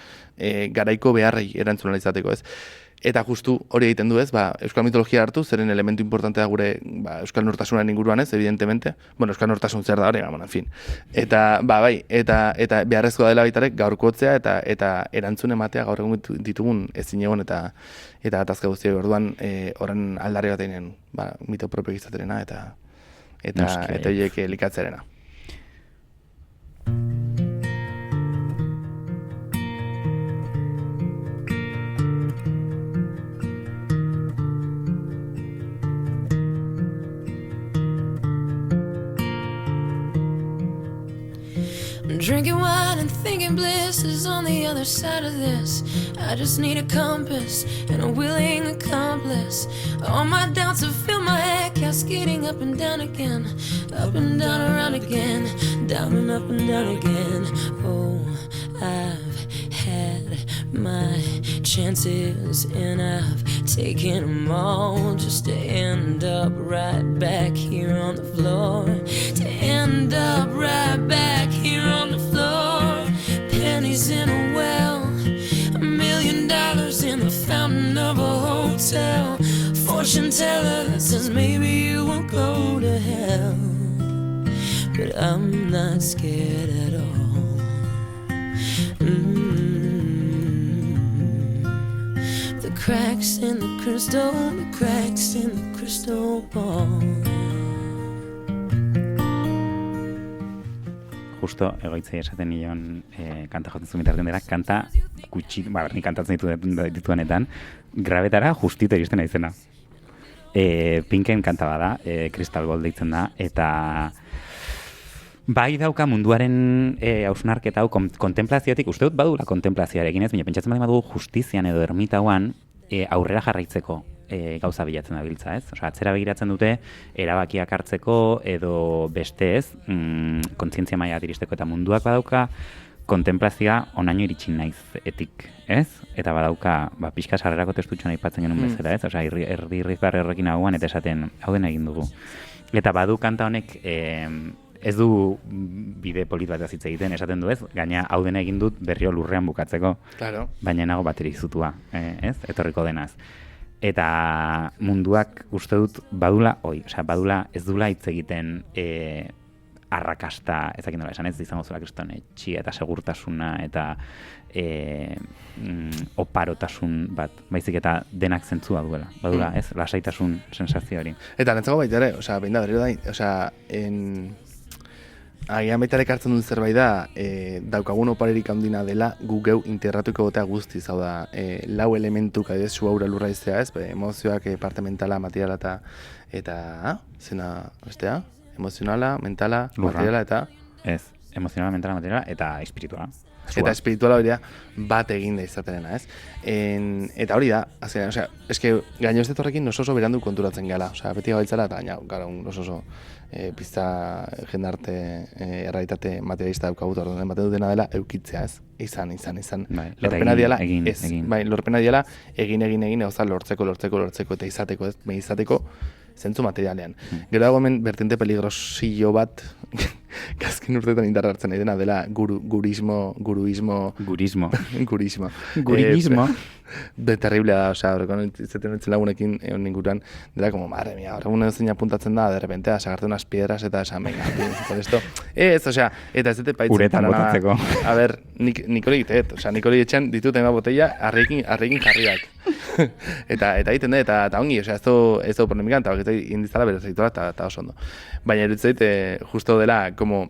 garaiko beharrei erantzun ahal izateko, ez? Eta justu hori egiten du, ez? Euskal mitologia hartu, zeren elementu importantea gure euskal nortasunaren inguruan, ez? Evidentemente. Bueno, euskal nortasun zer da hori, en fin. Eta eta beharrezkoa dela baitarek gaurkotzea eta erantzun ematea gaur egun ditugun ezin egon eta atazka guztiak orduan horren aldarri bat eginen, mito propio izaterena eta horiek likatzearena. Drinking wine and thinking bliss is on the other side of this. I just need a compass and a willing accomplice. All my doubts have filled my head, cascading up and down again. Up and down, around again. Down and up and down again. Oh, I've had my chances and I've taken them all just to end up right back here on the floor. To end up right back here on the floor. Pennies in a well, $1 million in the fountain of a hotel. Fortune teller that says maybe you won't go to hell. But I'm not scared at all. The cracks in the crystal ball. Justo egoitzei esaten nion kanta jotzen zuen bitartean dela, kanta gutxi, nik kantatzen dituanetan, grabetara justito iristen naizena. Pinken kanta bada, Crystal Ball deitzen da, eta bai dauka munduaren hausnarketa hau kontemplaziotik, uste dut badula kontemplazioarekin ez, baina pentsatzen badu justizian edo ermitauan aurrera jarraitzeko gauza bilatzen da biltza, ez? Osea, atzera begiratzen dute erabakiak hartzeko edo beste ez, kontzientzia maila iristeko eta munduak badauka kontemplazioa onaino iritsi naiz etik, ez? Eta badauka, pixka sarrerako testutxoan aipatzen genuen bezala, ez? Osea, irrizbarre horrekin hauan eta esaten, hau den egin dugu. Eta badu kanta honek ez du bide polit bat hitz egiten, esaten du ez, gaina hau dena egin dut berriro lurrean bukatzeko, claro. Baina nago bateri zutua, ez? Etorriko denaz. Eta munduak uste dut badula ez dula hitz egiten arrakasta, ezakin nola esan ez, izango zula kriston etxia eta segurtasuna eta oparotasun bat, baizik eta denak zentzua duela, badula, ez? Lasaitasun sensazio hori. Eta nentzako baita ere, behin da berriro da, agian baita ekartzen duen zerbait da, daukagun oparerik handina dela gu geu integratuko gotea guztiz, hau da, lau elementuk adibidez su aura lurra iztea, ez? Emozioak, parte mentala, materiala eta zena, bestea? Emozionala, mentala, lurra. Materiala eta... Ez, emozionala, mentala, materiala eta espirituala. Eta espirituala hori da bat egin da izaterena, ez? Eta hori da, azkenean, eske gaino ez detorrekin oso berandu konturatzen gala, beti gabiltzara eta gara oso pizta jendarte errealitate materialista daukagut orduan ematen dutena dela eukitzea, ez? Izan. Bai, lorpena diala, egin. Bai, lorpena diala egin, gauza lortzeko eta izateko, ez? Izateko zentzu materialean. Gero dago hemen bertente peligrosillo bat gazkin urtetan indarra hartzen nahi dena dela gurismo. De terrible da, horrekon izaten entzen lagunekin egon ninguran, dela como, madre mía, horregun zein apuntatzen da, de repente, asagarte unas piedras eta esan, venga, por esto. Ez, eta ez dute paitzen. Uretan botatzeko. A ver, nik hori egiteet, nik hori ditut ema botella harrekin jarriak. eta egiten da, eta ongi, ez du polemika, eta indizala berezaitura, eta oso ondo. Baina erutzeit, justo dela, como,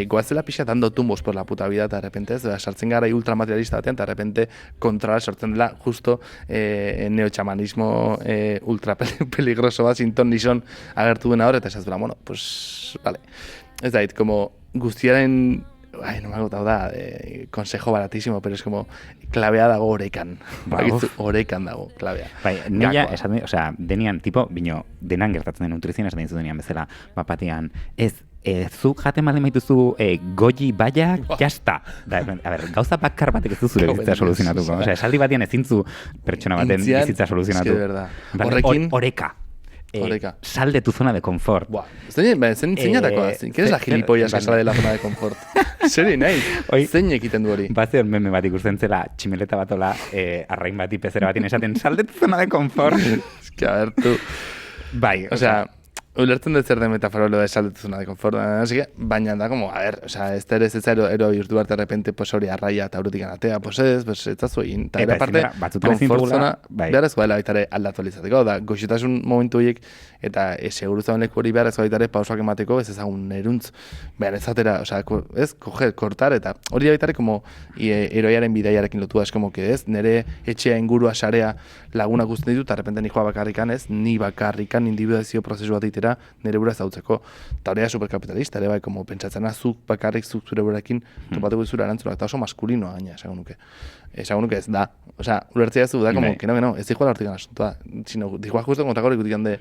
goazela pixa dando tumbos por la puta vida, eta de repente, ez, sartzen gara ultramaterialista batean, eta de repente kontrara sortzen dela justo neotxamanismo ultra peligroso bat, Sinton Nison agertu duena hor, eta esaz dela, bueno, pues, vale. Ez da, como guztiaren, no me ha gustado da, consejo baratísimo, pero es como, klabea dago orekan. Orekan dago, klabea. Bai, nila, esan, osea, denean, tipo, bino, denan gertatzen den nutrizioan, esan dizu denean bezala, bapatean, zuk jaten baldin baituzu goji baiak, jasta. Da, a ber, gauza bakar batek ez du zure bizitza soluzionatuko. Osea, esaldi batean ezintzu pertsona baten bizitza soluzionatu. Es que de verdad. Horrekin... Oreka. Sal de tu zona de confort. Buah, zeinatako da, ¿qué es la gilipollas que sale de la zona de confort? Zeri nahi, zein ekiten du hori? Bazeon meme bat ikusten zela, tximeleta batola, arrain bati pezera batin esaten, sal de tu zona de confort. Es que, a ver, tú... Bai, o sea, ulertzen dut zer den metafora lo de sal de tu zona de confort, así que, baina da, como, a ver, o sea, ez ero bihurtu behar de repente, pues hori arraia eta urutik anatea, pues ez da zuegin. Eta ere parte, confort zona, beharrezko dela baitare aldatu alizateko, da, goxitasun momentu horiek, eta seguru zauen leku hori beharrezko baitare pausoak emateko, ez ezagun eruntz, beharrezatera, o sea, ez, kortar, eta hori baitare, como, eroiaren bidaiarekin lotua, es como que ez, nire etxea ingurua sarea lagunak guztien ditu, eta repente nikoa bakarrikan ez, ni bakarrikan individuazio prozesu bat itera nire bura zautzeko. Eta hori da superkapitalista, ere bai, como pentsatzen zuk bakarrik zuk zure burakin topatuko zure erantzuna, eta oso maskulinoa gaina, esagun nuke. Esagun nuke ez da. Osea, ulertzea ez du da, como, que no, ez dikoa lartikan asuntua. Sino, dikoa justo kontakor ikutik de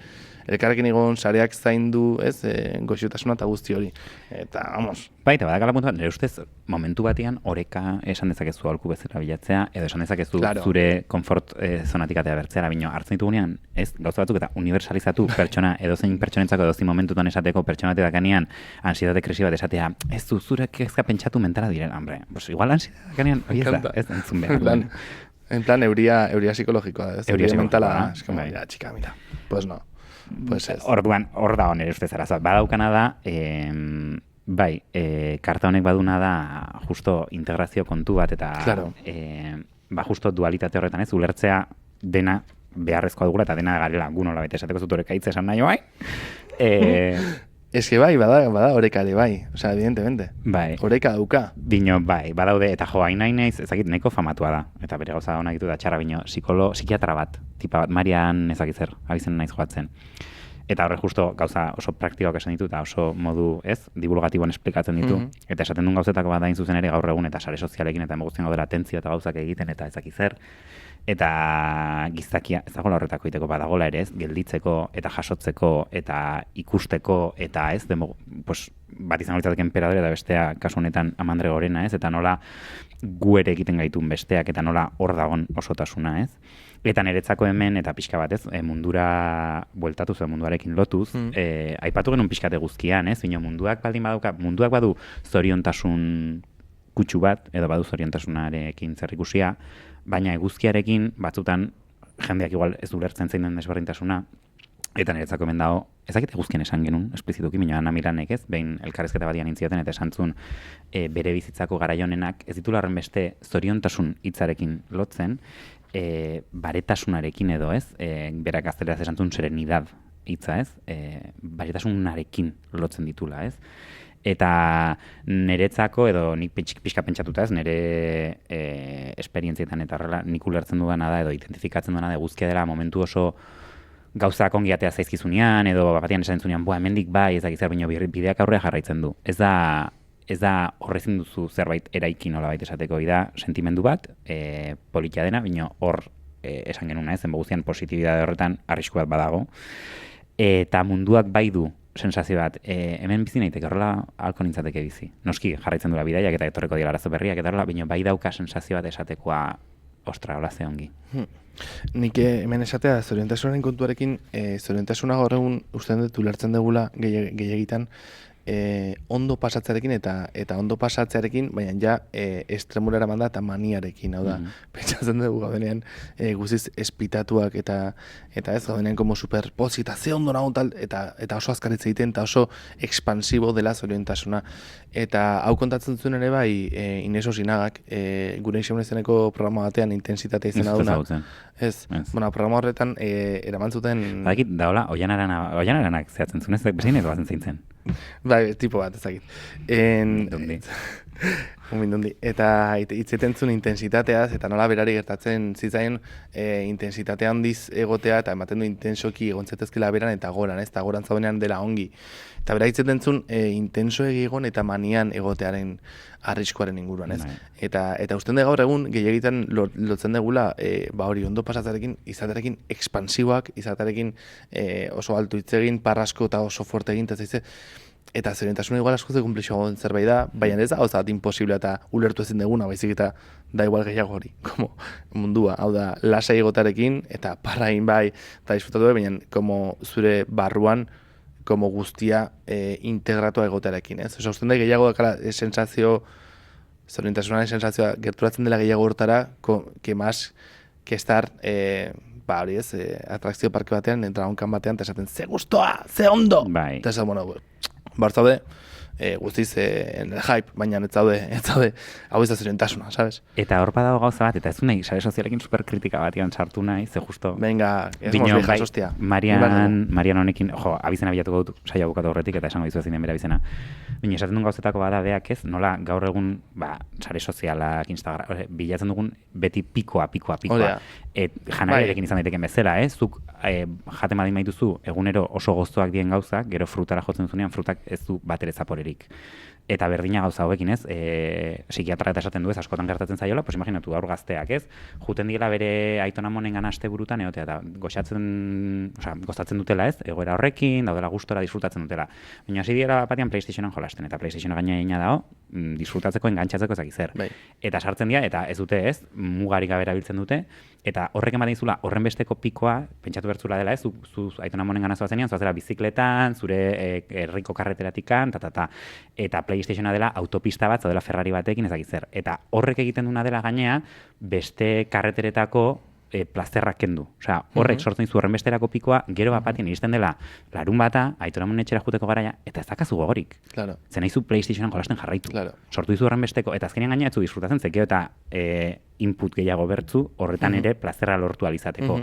elkarrekin egon sareak zaindu, ez, goxiotasuna eta guzti hori. Eta, vamos. Baita, badakala puntua, nire ustez, momentu batean, oreka esan dezakezu aholku bezala bilatzea, edo esan dezakezu zure konfort zonatik atea bertzea, bino, hartzen ditugunean, ez, gauza batzuk eta universalizatu pertsona, edozein pertsonentzako edozein momentutan esateko pertsona batek dakanean, ansietate krisi bat esatea, ez du zurek ezka pentsatu mentala diren, hombre, pues igual ansietate dakanean, hori ez da, ez entzun behar. En plan, euria psikologikoa, ez? Euria mentala, es como, mira, chica, mira, pues no. Pues ez. Orduan, hor da honere ustez arazoa. Badaukana da, bai, karta honek baduna da justo integrazio kontu bat, eta claro. Ba justo dualitate horretan ez, ulertzea dena beharrezkoa dugula, eta dena garela gunola baita esateko zut horreka hitz esan nahi bai. Es que bai, bada oreka ere bai, o sea, evidentemente. Bai. Oreka dauka. Bino, bai, badaude, eta jo, hain naiz, ezakit, nahiko famatua da. Eta bere gauza honak ditu da txarra, bino, psikiatra bat, tipa bat, Marian ezakitzer, abizen naiz joatzen. Eta horre justo gauza oso praktikoak esan ditu, eta oso modu, ez, divulgatiboan esplikatzen ditu. Eta esaten duen gauzetako bat da zuzen ere gaur egun, eta sare sozialekin, eta emoguzien gaudela atentzio eta gauzak egiten, eta ezakitzer. Eta gizakia, ez dagoela horretako iteko badagola ere ez, gelditzeko eta jasotzeko eta ikusteko eta ez, pues, bat izango litzateke enperadore eta bestea kasu honetan Amandre Gorena ez, eta nola gu ere egiten gaitun besteak eta nola hor dagon osotasuna ez. Eta niretzako hemen, eta pixka bat ez, mundura bueltatuz, munduarekin lotuz, aipatu genuen pixkate guzkian ez, bino munduak baldin badauka, munduak badu zoriontasun kutsu bat, edo badu zoriontasunarekin zerrikusia, baina eguzkiarekin batzutan jendeak igual ez ulertzen zein den desberdintasuna, eta niretzako hemen dago, ezakit eguzkien esan genuen, esplizituki, baina Ana Miranek ez, behin elkarrezketa badian intzioten, eta esantzun bere bizitzako garaionenak ez ditu larren beste zoriontasun hitzarekin lotzen, baretasunarekin edo ez, berak gazteleraz esantzun serenidad hitza ez, baretasunarekin lotzen ditula ez, eta niretzako, edo nik pixka pentsatuta ez, nire esperientzietan eta horrela nik ulertzen dudana da, edo identifikatzen dudana da eguzkia dela momentu oso gauzak ongiatea zaizkizunean, edo batean esan zunean, hemendik bai, ez dakizar, baina bideak aurrea jarraitzen du. Ez da horrezin duzu zerbait eraiki nolabait esateko, da sentimendu bat, politia dena, baina hor esan genuna ez, zenboguztian positibidade horretan arrisku bat badago, eta munduak bai du sensazio bat, hemen bizi naiteke horrela halko nintzateke bizi. Noski jarraitzen dura bidaiak eta etorreko dira arazo berriak eta horrela, baina bai dauka sensazio bat esatekoa, ostra, hola ze ongi. Nik hemen esatea, zoriontasunaren kontuarekin, zoriontasuna gaur egun ustean dut ulertzen dugula gehiagitan, ondo pasatzearekin eta ondo pasatzearekin, baina ja estremurera manda eta maniarekin, hau da, pentsatzen dugu gaudenean guziz espitatuak eta ez gaudenean como superpozita, ze ondo nago tal, eta oso azkaritza egiten, eta oso expansibo dela zoriontasuna. Eta hau kontatzen zuen ere bai, Ineso Sinagak, gure isemunezeneko programa batean intensitate izena duna. Ez, bueno, programa horretan eraman zuten... Badakit, daola, oianaranak zehatzen zuen, ez bezain edo bazen zeintzen. Bai, tipo bat, ezakit. Mindundi. Eta hitzeten zuen intensitateaz, eta nola berari gertatzen zitzaien intensitatea handiz egotea, eta ematen du intensoki egontzetezkela beran eta goran, ez? Eta goran zaudenean dela ongi. Eta bera hitzeten zuen intensoegi egon eta manian egotearen arriskuaren inguruan, ez? Eta usten de gaur egun gehiegitan lotzen degula, hori ondo pasatzarekin, izaterekin ekspansiboak, izaterekin oso altu hitzegin, parrasko eta oso fuerte egin, eta zerrentasuna igual askoz konplexuago zerbait da, baina ez da, hau imposiblea eta ulertu ezin deguna, baizik eta da igual gehiago hori, como mundua, hau da, lasai egotarekin, eta parrain bai, eta disfrutatu baina como zure barruan, como guztia integratua egotarekin, ez? Osa, usten da gehiago dakala sensazio, zerrentasunaren sensazioa gerturatzen dela gehiago hortara, que más que estar, hori ez, atrakzio parke batean, entragonkan batean, eta esaten, ze guztua, ze ondo! Bai. Eta esaten, bueno, bartzaude, guztiz en el hype, baina ez zaude, hau ez da zerrentasuna, sabes? Eta hor badago gauza bat, eta ez du nahi, sare sozialekin superkritika batian sartu nahi, ze justo... Venga, ez mos viejas, hostia. Marian honekin, abizena bilatuko dut, saia bukatu horretik, eta esango dizu ezin den bera abizena. Bina, esaten duen gauzetako bada beak ez, nola gaur egun, sare sozialak, Instagram, bilatzen dugun beti pikoa. Janariarekin izan daiteken bezala, ez? Zuk jaten badin maituzu, egunero oso goztuak dien gauzak, gero frutara jotzen zunean, frutak ez du bat ere zaporerik. Eta berdina gauza hauekin, ez? Psikiatra eta esaten du ez, askotan gertatzen zaiola, pues imaginatu gaur gazteak, ez? Juten dira bere aitonamonen aste burutan egotea, eta gozatzen dutela, ez? Egoera horrekin, daudela gustora disfrutatzen dutela. Baina hasi dira batean PlayStationan jolasten, eta PlayStationa gaina dago, disfrutatzeko, engantzatzeko ezak zer. Bai. Eta sartzen dira, eta ez dute, ez? Mugarik gabe erabiltzen dute, eta horrek ematen dizula horren besteko pikoa, pentsatu bertzula dela, ez? Zu aitonamonen gana zoazenean, zoazela bizikletan, zure herriko karreteratikan, eta PlayStationa dela autopista bat, zaudela Ferrari batekin ezakit zer. Eta horrek egiten duna dela gainea, beste karreteretako plazerrak kendu. Osea, horrek sortzen dizu horren besterako pikoa, gero bat iristen dela larun bata, aitonamonen etxera juteko garaia, eta ez dakazu gogorik. Claro. Zen nahizu PlayStationan jolasten jarraitu. Claro. Sortu dizu horren besteko, eta azkenean gaina ez zu disfrutatzen zekeo eta input gehiago bertzu, horretan ere plazerra lortu alizateko.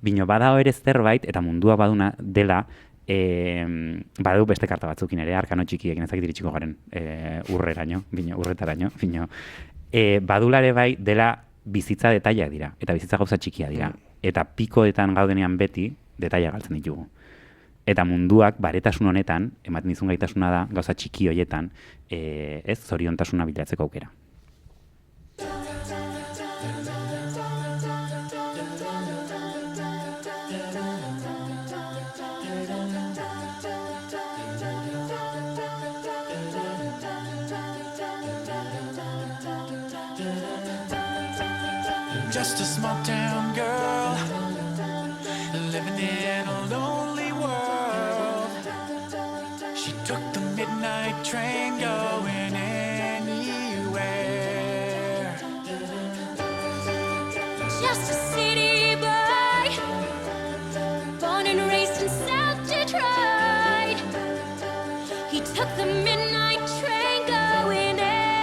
Bino badao ere zerbait, eta mundua baduna dela, badu beste karta batzukin ere, arkano txikiekin ezakit iritsiko garen urretaraino, badulare bai dela bizitza detaileak dira, eta bizitza gauza txikia dira. Eta pikoetan gaudenean beti, detaila galtzen ditugu. Eta munduak baretasun honetan, ematen dizun gaitasuna da, gauza txiki hoietan, ez zoriontasuna bilatzeko aukera. Just a small town girl living in a lonely world. She took the midnight train going anywhere. Just a city boy, born and raised in South Detroit. He took the midnight train going anywhere.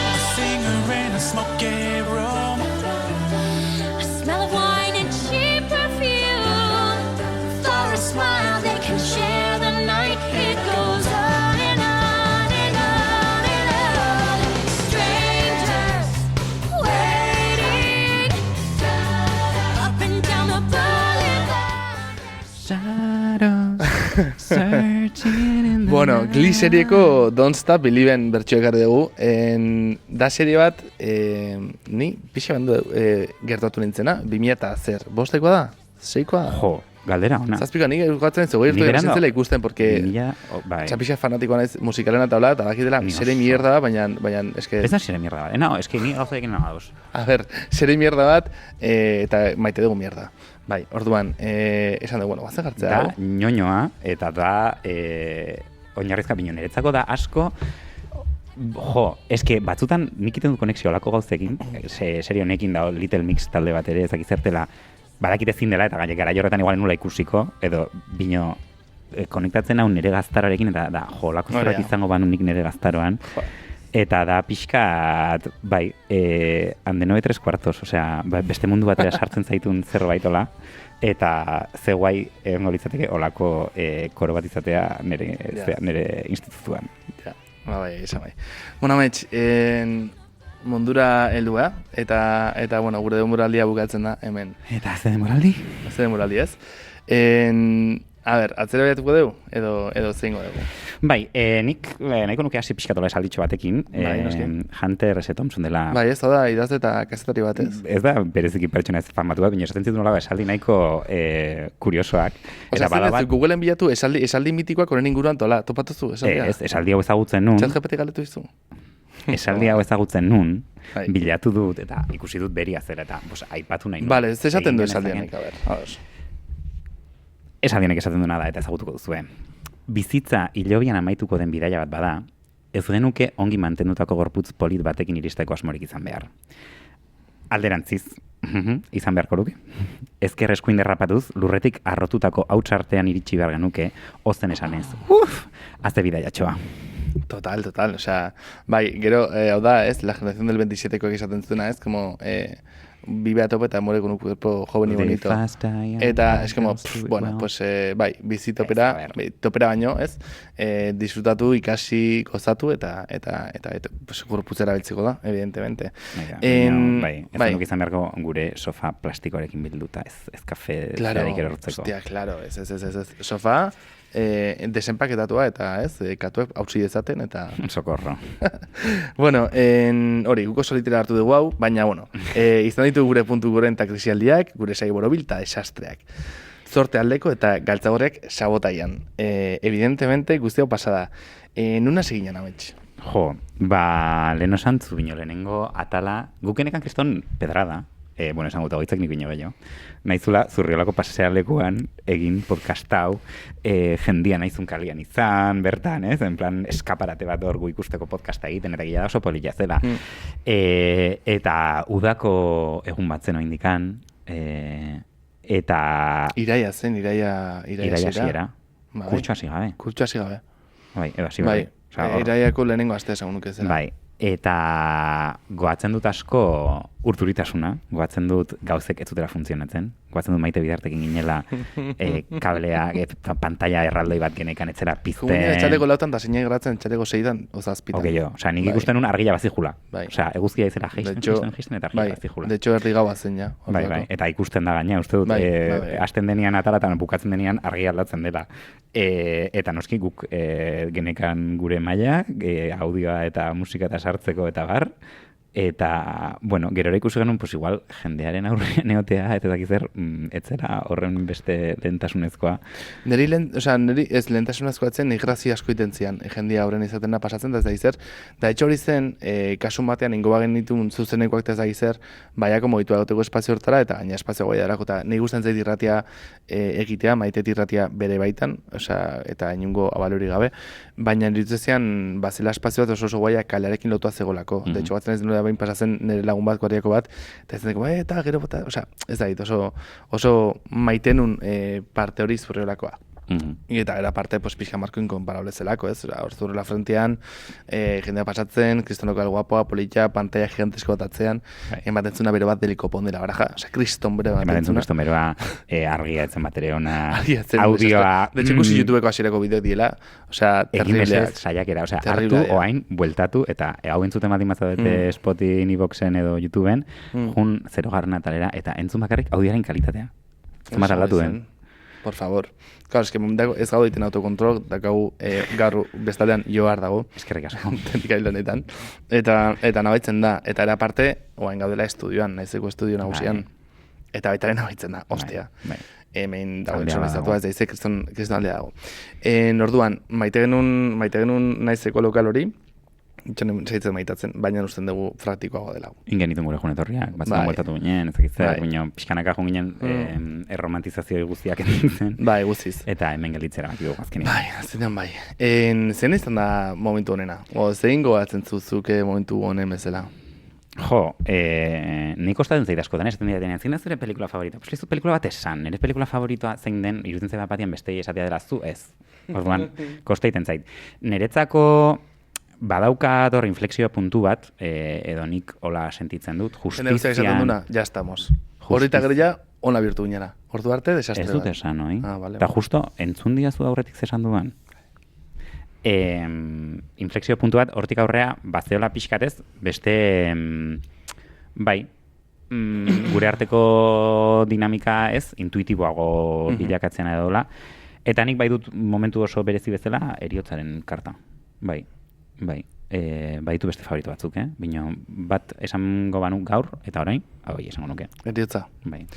A singer in a smoky room. A smell of wine and cheap perfume. For a smile they can share the night. It goes on and on and on and on. Strangers waiting up and down the boulevard. Bueno, Glee serieko Don't Stop Believin' bertxo ekarri dugu. Da serie bat, ni pixa bandu gertatu nintzena, 2000 bostekoa da? 6koa da? Jo, galdera ona. Zazpikoa, nik gugatzen zego irtu zintzela ikusten, porque txapixa fanatikoa naiz musikalena tabla, eta dakitela serie mierda da, baina eske... Ez da serie mierda bat, no, eske ni gauza ekin nago dauz. A ber, serie mierda bat, eta maite dugu mierda. Bai, orduan, esan dugu, bueno, guazen gartzea. Da, ñoñoa, eta da, oinarrizka bino niretzako da asko, eske batzutan nik iten dut konexio olako gauzekin, serie honekin da Little Mix talde bat ere ezakizertela, badakit ezin dela, eta garai horretan igual nula ikusiko, edo bino konektatzen hau nire gaztaroarekin, eta da, olako zerbait izango banunik nire gaztaroan. Eta da pixkat, bai, ande 9:03, osea, beste mundu batera sartzen zaitun zerbaitola, eta ze guai egongo litzateke olako koro bat izatea nire institutuan. Ja, bai, esan bai. Bueno, amets, mundura heldua, eta bueno, gure denboraldia bukatzen da, hemen. Eta ze denboraldi? Ze denboraldi, ez? A ber, atzera behatuko dugu, edo zeingo dugu? Bai, nik nahiko nuke hasi pixkatola esalditxo batekin, Hunter S. Thompson dela... Bai, ez da, idazte eta kazetari bat ez? Ez da, bereziki pertsona ez famatu bat, baina esaten zitu nola esaldi nahiko kuriosoak. Osea, ez Googleen bilatu esaldi mitikoak horren inguruan tola, topatuzu esaldia? Ez, esaldi hau ezagutzen nun. ChatGPT galetu izu? Esaldi hau ezagutzen nun, bilatu dut eta ikusi dut beria zera eta aipatu nahi. Bale, ez esaten du esaldianek, a ber, ados. Esaldianek esaten duena da eta ezagutuko duzue. Bizitza hilobian amaituko den bidaia bat bada, ez genuke ongi mantendutako gorputz polit batekin iristeko asmorik izan behar. Alderantziz, izan beharko luke. Ezker eskuin derrapatuz, lurretik arrotutako hautsartean iritsi behar genuke, ozen esanez. Azte bidaiatxoa. Total, osea, bai, gero, hau da, ez, la generación del 27koek esaten zuena, ez, como... vive a tope eta muere con un cuerpo joven y bonito. Eta, es como, bueno, pues, bai, bizi topera baino, ez? Disfrutatu, ikasi, gozatu, eta pues, gorputzera beltziko da, evidentemente. Bai, ez duk izan beharko gure sofa plastikoarekin bilduta, ez kafe zerarik erortzeko. Hostia, claro, ez. Sofa, desenpaketatua eta ez, katuek hautsi dezaten eta... Socorro. Bueno, hori, guko solitera hartu dugu hau, baina, bueno, izan ditu gure puntu goren eta krisialdiak, gure sai borobil eta desastreak. Zorte aldeko eta galtzagorrek sabotaian. Evidentemente, guzti hau pasada. Nuna seginan, amets? Jo, leheno santzu bino lehenengo atala, gukenekan kriston pedrada, bueno, esan guta goitzak nik bino bello, naizula Zurriolako pasealekuan egin podcast hau, jendia naizun kalian izan, bertan, ez? En plan, eskaparate bat hor gu ikusteko podcasta egiten, eta gila oso polilla zela. Eta udako egun bat zen oindikan, eta... Iraia zen, iraia hasiera. Kurtso hasi gabe. Bai, edo hasi bai. Iraiako lehenengo aste esan nuke zela. Bai, eta goatzen dut asko urturitasuna, goatzen dut gauzek ez zutela funtzionatzen, goatzen dut Maite Bidartekin ginela kablea, pantalla erraldoi bat genekan etzera pizten. Gune, etxaleko lautan da zeina gratzen, etxaleko seidan, ozazpitan. Oke jo, osea, nik ikusten un argila bazijula. Osea, eguzkia izela geisten eta argila bazijula. De hecho, erdi gaua zen ja. Bai, eta ikusten da gaina, uste dut, hasten denean atala eta bukatzen denean argia aldatzen dela. Eta noski guk genekan gure maila, audioa eta musika eta sartzeko eta bar, eta, bueno, gerora ikusi genuen, pues igual, jendearen aurrean egotea, eta dakizer, etzera horren beste lehentasunezkoa. Neri ez lehentasunezkoa etzen, nire grazia asko iten zian, jendia horren izatena pasatzen, da ez da izer. Da, etxe hori zen, kasun batean, ingo bagen ditun zuzenekoak ez da izer, baiako mogitu agoteko espazio hortara, eta gaina espazio goi darako, eta nire guztan zait irratia egitea, Maite irratia bere baitan, eta inungo abalori gabe, baina nirutzezian, bazela espazio bat oso guaia kalearekin lotua zegolako. De hecho, batzen ez denura bain pasatzen nire lagun bat, kuariako bat, eta ez deneko, eta gero bota, ez da dit, oso maitenun parte hori Zurriolakoa. Eta era parte, pues, pixka marko inkomparable zelako, ez? Hor Zurriola frentean, jendea pasatzen, kriston lokal guapoa, polita, pantalla gigantesko bat atzean, ematen zuna bero bat delikopon dela baraja, kriston bero bat ematen zuna. Kriston beroa, argia etzen batere ona, audioa... De hecho, ikusi YouTubeko hasierako bideok diela, terribleak. Saiakera, hartu, oain, bueltatu, eta hau entzuten baldin bazadete Spotin, iVoxen edo YouTubeen, jun 0 atalera, eta entzun bakarrik audioaren kalitatea. Zumar aldatu den. Por favor. Claro, ez gaude egiten autokontrol, dakau gaur bestaldean joar dago. Eskerrik asko. Teknika hilanetan. Eta nabaitzen da. Eta era parte, oain gaudela estudioan, naizeko estudio nagusian. Eta baitaren nabaitzen da, ostia. Hemen dago etxonezatua, ez da izek kriston aldea dago. Orduan, maite genuen naizeko lokal hori, itxonen zaitzen maitatzen, baina usten dugu praktikoago dela. Ingen ditun gure junetorriak, batzen bueltatu ginen, ez dakitzer, baina pixkanaka joan ginen erromantizazio guztiak entzen. Bai, guztiz. Eta hemen gelditzera bat dugu azkenean. Bai, azkenean bai. Zen izan da momentu honena? Zein gogatzen zuzuke momentu honen bezala? Jo, nik kostatzen zait askotan, ez denean, zein da zure pelikula favorita? Pues lizu pelikula bat esan, nire pelikula favoritoa zein den, iruditzen zait bat bestei esatea dela zu, ez. Orduan, kostaiten zait. Niretzako badaukat hor inflexio puntu bat, edo nik hola sentitzen dut, Jende guztiak esaten duna, ya estamos. Horita gero ja, ona bihurtu ginara. Ordu arte, desastre Ez bat. dut esan, oi? Vale. Eta justo, entzun diazu aurretik zesan duan. Inflexio puntu bat, hortik aurrea, bazeola pixkatez, beste, bai, gure arteko dinamika ez, intuitiboago bilakatzen edola. Eta nik bai dut momentu oso berezi bezala, eriotzaren karta. Bai. Baitu beste favorito batzuk, Bino, bat esango banu gaur, eta orain, hau esango nuke. Eriotza. Bai.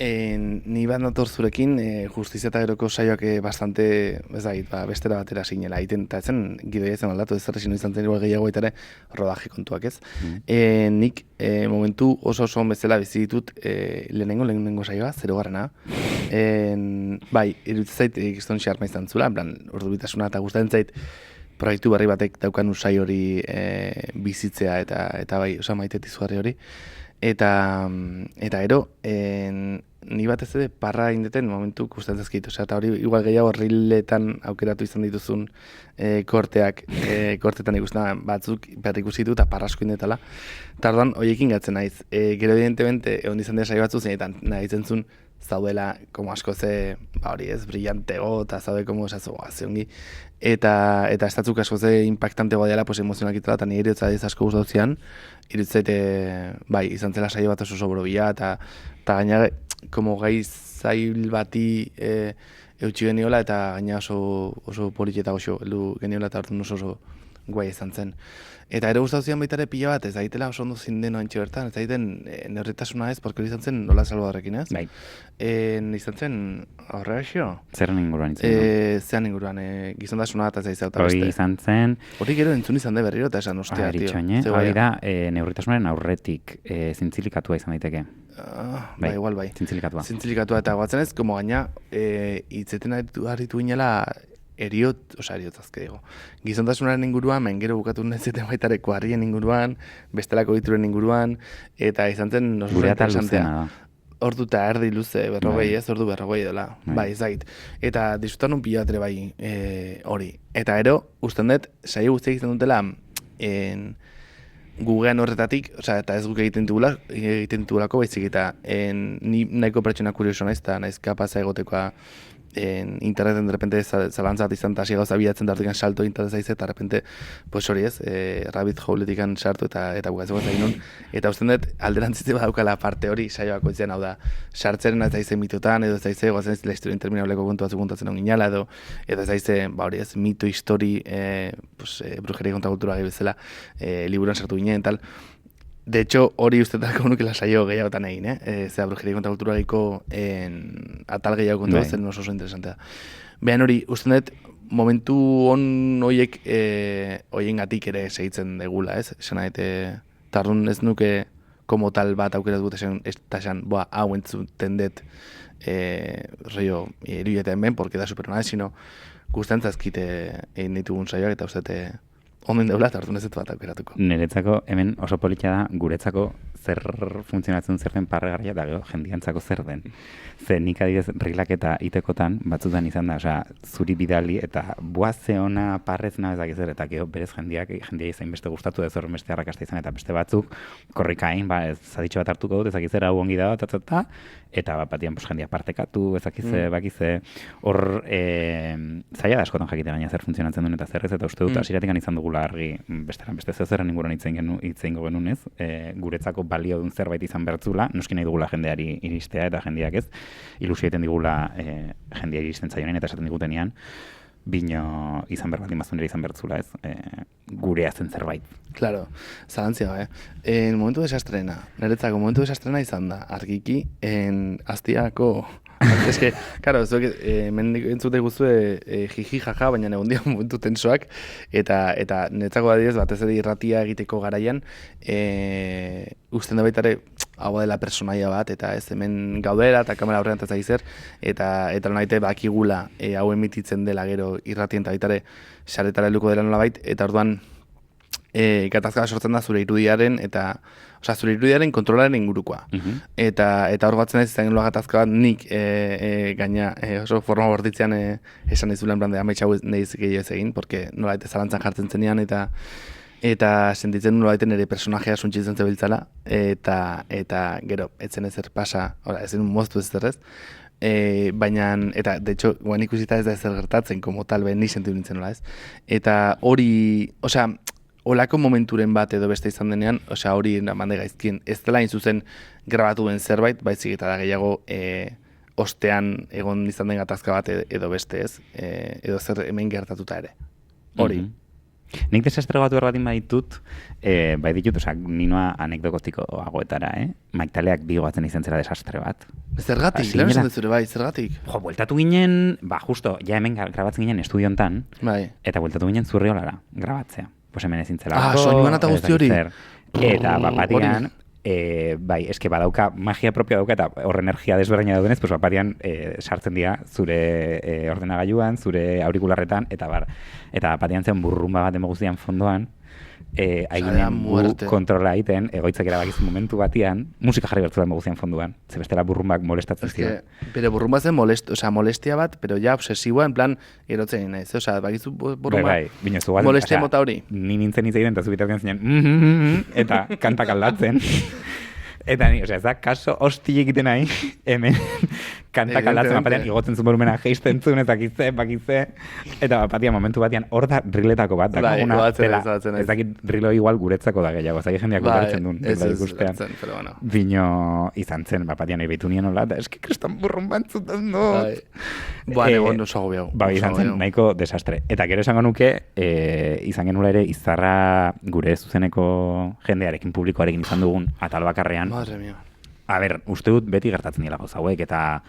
Ni bat nator zurekin, Justizia eta Geroko saioak bastante, ez da, bestera batera zinela egiten, eta etzen gidoia zen aldatu, ez zerrezin izan zen gehiago eta ere rodaje kontuak ez. Nik momentu oso bezala bizi ditut lehenengo saioa, 0. Bai, iruditzen zait, gizton xarma izan zula, en plan, ordubitasuna eta gustatzen zait, proiektu berri batek daukan usai hori bizitzea eta bai, osa maiteet izugarri hori. Eta ero, ni batez ere parra indeten momentu gustatzen zaizkit, eta hori igual gehiago riletan aukeratu izan dituzun kortetan ikusten batzuk behar ikusi dut eta parra asko indetala. Eta orduan, horiekin gatzen naiz. Gero evidentemente, egon izan dira saio batzu zeinetan nahi zentzun zaudela, como asko ze, hori ez, brillantego, eta zaude, como esatzu, ongi. Eta estatzuk asko ze impactantego dela, pues emozionak itala, eta nire eriotza ez asko guztautzean, irutzet, bai, izan zela saio bat oso borobila, eta gaina, como gai zail bati eutxi geniola, eta gaina oso polit eta oso heldu geniola, eta hartu oso guai izan zen. Eta ere gustauzian baita ere pila bat, ez daitela oso ondo zinden oantxe bertan, ez daiten neurritasuna ez, porque izan zen nola Salvadorrekin ez? Bai. Izan zen horrega xio? Zerren inguruan izan? Zean inguruan, gizondasuna eta zaizea eta beste. Hori izan zen... Hori gero entzun izan de berriro eta esan ostia, tio. Hori da, neurritasunaren aurretik zintzilikatua izan daiteke. Bai, igual bai. Zintzilikatua. Zintzilikatua eta guatzen ez, como gaina, hitzeten aritu ginela, eriotzazke digo. Gizontasunaren inguruan, gero bukatu nezeten baitareko harrien inguruan, bestelako dituren inguruan, eta izan zen gure atal luzena da. Ordu eta erdi luze, berrogei ez, ordu berrogei dela. Bai, zait. Eta disfrutan un pila bat ere bai hori. Eta ero, usten dut, saio guztiak izan dutela, gugean horretatik, eta ez guk egiten dugulako, baizik eta ni nahiko pertsona kurioso naiz, eta naiz kapaza egotekoa interneten de repente zalantzat izan eta hasi gauza bilatzen dartikan salto internet zaiz eta de repente pues hori ez, rabbit hole-etikan sartu eta bukatzeko eta inun. Eta usten dut alderantzitze badaukala parte hori saioako izan, hau da, sartzeren ez daize mitotan, edo ez daize goazen ez la historia interminableko kontu batzuk kontatzen hon ginala, edo ez daize, hori ez, mito, histori, brujeria kontrakultura gehi bezala, liburuan sartu ginen, tal. De hecho, hori ustetarako nukela saio gehiagotan egin, Zera, brujeria kontrakultura gehiko atal gehiago kontu zen oso interesantea. Behan hori, uste dut, momentu hon horiek horien gatik ere segitzen degula, ez? Esan tardun ez nuke como tal bat aukerat dut esan, hau entzuten dut rollo irudieten ben, porque da superonaz, sino guztien zazkite egin ditugun saioak eta uste onden deula eta hartu nezetu bat aukeratuko. Niretzako hemen oso politia da, guretzako zer funtzionatzen zer den parregarria eta gero jendiantzako zer den. Ze nik adibidez rilaketa itekotan batzutan izan da, osea, zuri bidali eta ze ona parrez nahi ezak ezer, eta gero berez jendia izain beste gustatu ez horren beste arrakasta izan, eta beste batzuk korrikain, zaditxo bat hartuko dut, ezak ezer hau ongi da, eta batian jendia partekatu, ezak ezer, bakize, hor zaila da askotan jakite gaina zer funtzionatzen duen eta zer ez, eta uste dut hasiratik izan dugula argi beste zerren inguruan hitzein genuen ez, guretzako balio duen zerbait izan bertzula, noski nahi dugula jendeari iristea eta jendeak ez, ilusio egiten digula jendia iristen zaionean eta esaten digutenean, bino izan behar bat imazunera izan bertzula ez, gurea zen zerbait. Claro, zalantzia, momentu desastrena, niretzako momentu desastrena izan da, argiki, aztiako... Ez que, claro, zuek entzute guztue jiji jaja, baina egon dira momentu tensoak, eta niretzako adibidez batez ere irratia egiteko garaian, usten da baitare hau dela personaia bat, eta ez hemen gaudera eta kamera aurrean eta zaizer, eta naite bakigula hau emititzen dela gero irratien eta baitare saretara helduko dela nolabait, eta orduan gatazka sortzen da zure irudiaren eta zure irudiaren kontrolaren ingurukoa. Eta hor batzen ez izan nola gatazka bat nik gaina oso forma bortitzean esan izulen plan de amaitxau nahiz gehiago ez egin, porque nola eta zalantzan jartzen zenean eta sentitzen nola ere personajea suntxitzen zebiltzala eta gero, etzen ezer pasa, ezen moztu ez zerrez, baina, eta, de hecho, guan ikusita ez da ezer gertatzen, como tal, ni sentiu nintzen nola ez. Eta hori, olako momenturen bat edo beste izan denean, hori mande gaizkien, ez dela zuzen grabatu den zerbait, baizik eta da gehiago ostean egon izan den gatazka bat edo beste ez, edo zer hemen gertatuta ere. Hori. Nik desastre bat baditut, bai ditut, ninoa anekdotikoagoetara, Maitaleak bigoatzen izan zera desastre bat. Zergatik, lehen esan dezure bai, zergatik? Bueltatu ginen, justo, ja hemen grabatzen ginen estudio hontan, eta bueltatu ginen Zurriolara grabatzea. Pues hemen ezin zelako. Soinuan eta guzti hori. Eta bapatian, bai, eske badauka, magia propia dauka, eta horre energia desberdina daudenez, pues bapatian sartzen dira zure ordenagailuan, zure aurikularretan, eta bapatian zen burrumba bat emoguztian fondoan, haiginen kontrola egiten, egoitzak erabakizu momentu batian, musika jarri bertzula emoguztian fondoan, ze bestela burrumbak molestatzen ziren. Bere burrumba zen molestia bat, pero ja obsesiboa, en plan, erotzen naiz, bakizu burrumba, molestia mota hori. Ni nintzen hitz egiten, eta zubitarken zinen, eta kantak aldatzen. Eta ni, ez da, kaso hosti egiten nahi, hemen kantak aldatzen bapatian, igotzen zuen volumena geisten zuen, eta bakitze, eta bapatian momentu batian, hor da riletako bat, dakaguna, ez dakit rilo igual guretzako da gehiago, ez dakit jendeak gutartzen duen, ikustean. Bino izan zen, bapatian ebitu nien hola, eta eski kristan burrun bantzuten dut. Egon oso agobiago. Izan zen, nahiko desastre. Eta gero esango nuke, izan genula ere, izarra gure zuzeneko jendearekin, publikoarekin izan dugun, atal bakarrean. Madre mia. A ber, uste dut beti gertatzen dira gauza hauek, eta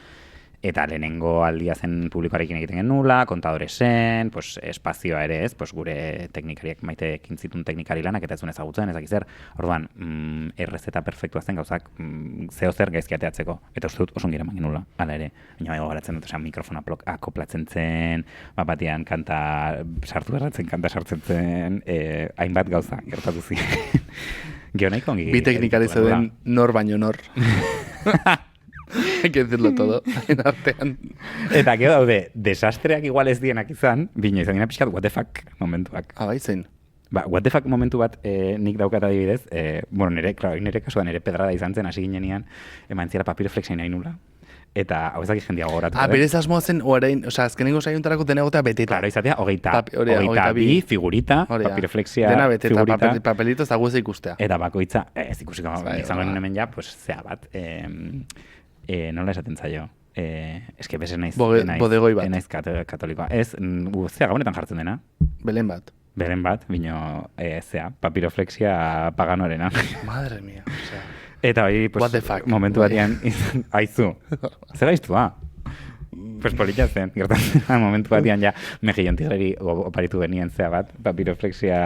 lehenengo aldia zen publikoarekin egiten genula, kontadore zen, pues, espazioa ere ez, pues, gure teknikariak maitekin zituen teknikari lanak, eta ez duen ezagutzen, ezak zer, orduan, errezeta perfektua zen gauzak, zeo zer gaizki ateatzeko, eta uste dut oso ongira eman genula, ala ere, baina baigo garatzen dut, mikrofona akoplatzen zen, bapatian kanta sartu erratzen, kanta sartzen zen, hainbat gauza gertatu ziren. Geo nahiko ongi. Bi teknikari zeuden nor baino nor. Hay que decirlo todo, en artean. Eta gero daude, desastreak igual ez dienak izan, bino izan dina pixkat what the fuck momentuak. Bai, zein? What the fuck momentu bat nik daukat adibidez, nire kasuan nire pedrada izan zen, hasi ginean, eman zira papiroflexia nahi nula. Eta hau ezak jendia gogoratu. Berez asmoa zen, azkenengo saiontarako denegotea beteta. Claro, izatea, hogeita bi figurita, papiroflexia dena beteta, figurita. papelito ez dago ez ikustea. Eta bakoitza, ez ikusiko, izango hemen ja, pues, zea bat, nola esaten zaio. Eske bez bodegoi bat. Enaiz katolikoa. Ez, zea gabonetan jartzen dena. Belen bat, bino, zea, papiroflexia paganorena. Madre mia, osea. Eta hori, pues, momentu batian, aizu, zer gaiztua? Pues polita zen, gertatzen, momentu batian ja, mejillon tigreri oparitu benien zea bat, papiroflexia,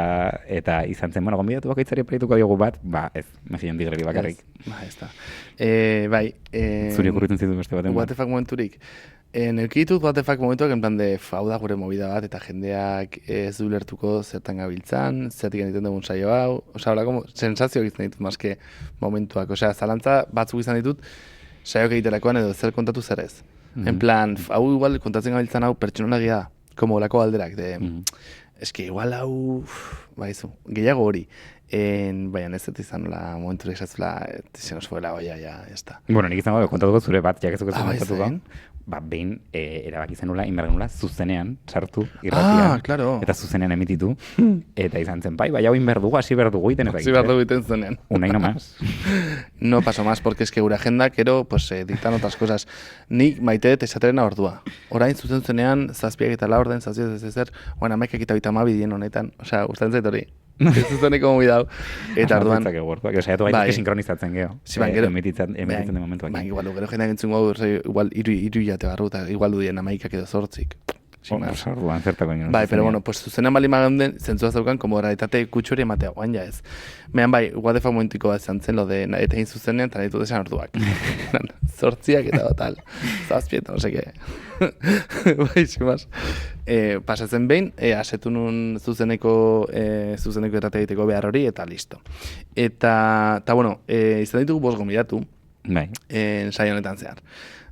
eta izan zen, gonbidatu bakaitzari oparituko diogu bat, ez, mejillon tigreri bakarrik. Ez da. Bai. Zuri okurritzen zitu beste baten. What the fuck momenturik. Neukitut what the fuck momentuak, en plan de, hau da gure movida bat, eta jendeak ez du lertuko zertan gabiltzan, zertik egiten dugun saio hau, como sensazioak izan ditut, maske momentuak, zalantza batzuk izan ditut, saioak egiterakoan edo zer kontatu zer ez. En plan, hau igual kontatzen gabiltzan hau pertsonagia da, como olako alderak, eski igual hau, gehiago hori. Baina ez dut izan momentu esatzula, se nos fue la olla, ya está. Bueno, nik izango kontatuko zure bat, jakezuko zen kontatuko. Behin erabaki zenula, inbergenula, zuzenean sartu irratian. Claro. Eta zuzenean emititu. Eta izan zen, bai, hau inberdugu, hasi berdugu iten ezagitze. Hasi berdugu iten zenean. Unai no más. No paso más, porque es que gure agenda, kero, pues, dictan otras cosas. Nik maite esaterena ordua. Orain zuzen zenean, zazpiak eta la orden, zazpiak ez ezer, oan amaikak eta bitama bidien honetan. Osea, gustatzen zait hori. Ez zuzeneko mobi dau. Eta orduan... Saiatu baita sinkronizatzen geho. Emititzen den momentuak. Igual, gero jendeak entzun gau, igual iru jate barru, eta igual dudien amaikak edo zortzik. Orduan, zertako ino. Bai, pero bueno, pues zuzenan bali maganden, zentzua zaukan, como realitate kutsu hori ematea, guain ja ez. Mehan bai, guadefa momentiko bat zantzen, lo de, eta egin zuzenean, eta nahi dut esan orduak. 8 eta tal, 7, no seke. Bai, ximaz. Pasatzen behin, asetu nun zuzeneko errate egiteko behar hori, eta listo. Eta bueno, izan ditugu 5 gonbidatu, Bai. saio honetan zehar.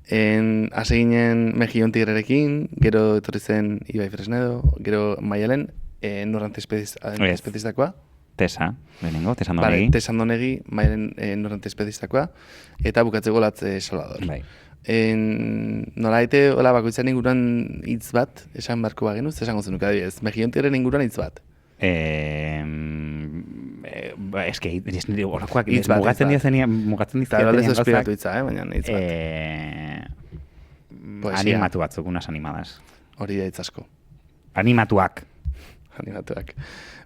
Hasi ginen Mejillon Tigrerekin, gero etorri zen Ibai Fresnedo, gero Maialen, Norrante espezistakoa. Tesa, lehenengo, Tesa Vale, Andonegi. Tesa Andonegi, Maialen Norrante espezistakoa, eta bukatzeko Latze Salvador. Bai. Nola daite, hola, bakoitzaren inguruan hitz bat, esan barko bagenu, esango zenuk adibidez, Mejillon Tigreren inguruan hitz bat. Eske, horakoak, Hitz bat, mugatzen hitz bat. Eta aldez dizkiatenean espiratu hitza, baina hitz bat. Poesia. Animatu batzuk, unas animadas. Hori da hitz asko. Animatuak. Animatuak.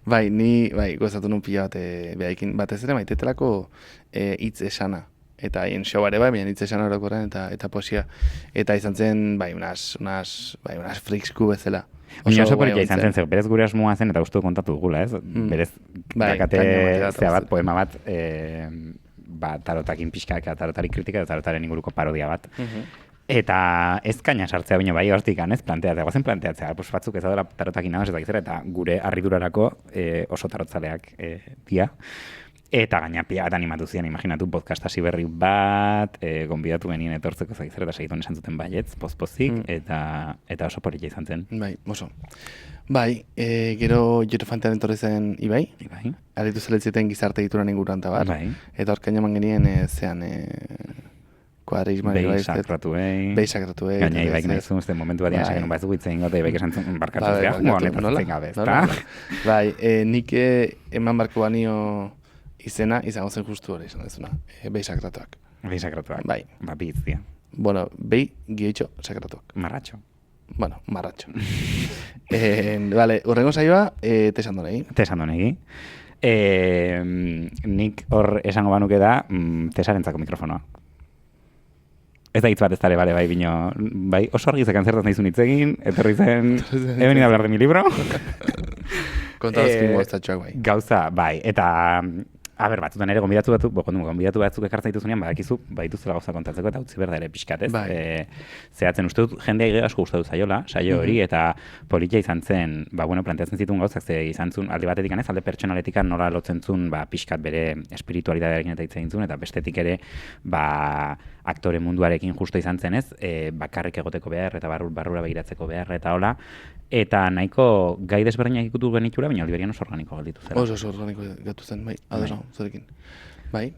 Bai, ni gozatu nun pila bat, behaikin batez ere maitetelako hitz esana. Eta haien show ere bai, hitz esana orokorren eta poesia. Eta izan zen, unas friksku bezala. Baina oso politia izan zen, berez gure asmoa zen, eta uste kontatu dugula, ez? Berez, dakate zea bat, poema bat, tarotakin pixka, tarotari kritika, eta tarotaren inguruko parodia bat. Eta ez kaina sartzea baino bai hortik ez planteatzea, guazen planteatzea, batzuk ez da tarotakin nagoz, eta gure harridurarako oso tarotzaleak dia. Eta gaina pila bat animatu zian, imaginatu podcast hasi berri bat, gonbidatu genien etortzeko zaizera, eta segituen esan zuten baietz, pozik, eta oso politia izan zen. Bai, oso. Bai, gero Jerofantean etorri zen Ibai, aritu zeletzieten gizarte egituran inguruan tabar, eta horkain eman genien zean kuadrismari Behi sakratuei. Gaina Ibaik nahi zuen, zuten momentu bat dian, ba ez dugu itzen ingo, eta Ibaik esan zuen barkatu zea, honetaz zen gabe, ezta? Bai, nik eman barko banio izena, izango zen justu hori izan dezuna, behi sakratuak. Behi sakratuak, bai. Ba, bi itzia. Bueno, behi gioitxo sakratuak. Marratxo. Bueno, marratxo. Vale, urrengo saioa, Tesa Andonegi. Tesa Andonegi. Nik hor esango banuke da, Tesarentzako mikrofonoa. Ez da hitz bat ez dara, bai, bino, bai, oso argi zekan zertaz nahizun hitz egin, etorri zen, he venido a hablar de mi libro. Kontadozkin goztatxoak bai. Gauza, bai, eta, batzutan ere gonbidatu batzuk ekartzen dituzunean, badakizu, baituzela gauza kontatzeko, eta utzi berda ere pixkat, ez? Bai. Zehatzen, uste dut, jendea asko gustatu zaiola, saio hori, eta politia izan zen, planteatzen zituen gauzak, ze izan zuen, alde batetik ez, alde pertsonaletik nola lotzen zuen, pixkat bere espiritualitatearekin eta hitz egin zuen, eta bestetik ere, aktore munduarekin justo izan zen ez, bakarrik egoteko behar, eta barrura begiratzeko behar, eta hola, eta nahiko gai desberdinak ikutu genitxura, baina Oliverian oso organiko galditu zela. Oso organiko gatu zen, bai, ados hau, zerekin. Bai.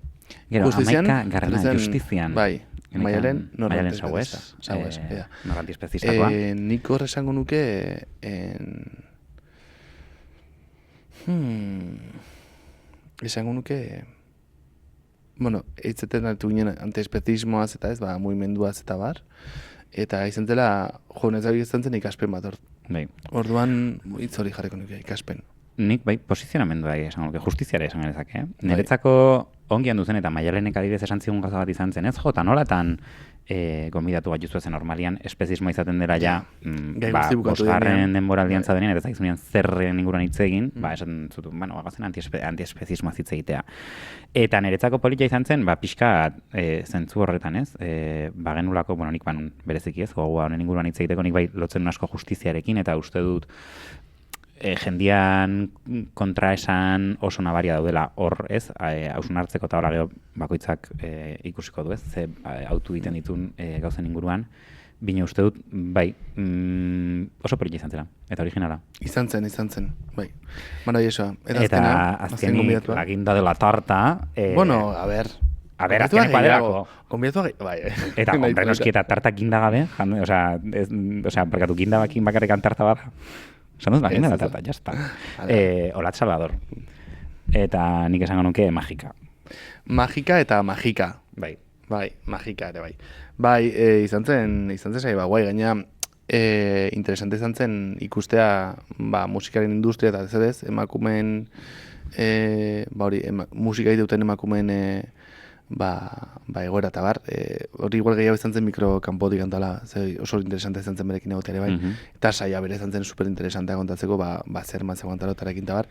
Gero, amaika garrana, justizian. Bai, Maialen, Maialen Sauez, Norrante espezistakoa. Nik hor esango nuke, esango nuke, bueno, eitzeten hartu ginen antiespezismoaz eta ez, mugimenduaz eta bar, eta izan zela, netzak izan zen ikaspen bat orduan hitz hori jarriko nuke ikaspen. Nik bai, posizionamendua esan nuke, justiziara esan genezake. Niretzako ongi handu zen eta Maialenek adibidez esan zigun gauza bat izan zen, ez jota nolatan gonbidatu bat justu ezen normalian, espezismoa izaten dela ja, bosgarren denboraldian zadenean, eta zaizunean zerren inguruan hitz egin, esan zutu, gazen antiespezismoa hitz egitea. Eta niretzako politia izan zen, pixka zentzu horretan, ez? Genulako, nik banun bereziki ez, gogoa honen inguruan hitz egiteko, nik bai lotzen asko justiziarekin, eta uste dut, jendian kontra esan oso nabaria daudela hor, ez? Hausun hartzeko eta hor bakoitzak ikusiko du, ez? Ze autu egiten ditun gauzen inguruan. Bine uste dut, bai, oso politia izan zela, eta originala. Izan zen, bai. Maravillosoa. Eta azkenik aginda de la tarta. Bueno, a ver, azkeneko aderako. Konbidatu bai. Eta, hombre, noski eta tarta ginda gabe, osea, barkatu ginda bakin bakarrekan tarta bada. Esan dut, bagina da tarta, jazta. Olat Salvador. Eta nik esango nuke magika. Magika eta magika. Bai. Bai, magika ere bai. Bai, izan zen zai, guai, gaina interesante izan zen ikustea musikaren industria eta zedez, emakumeen musika egiteuten emakumeen egoera eta bar, hori igual gehiago izan zen mikrokanpotik antala, oso interesante izan zen berekin egotea ere bai, eta saia bere izan zen superinteresantea kontatzeko, zer matzeko antarotarekin eta bar.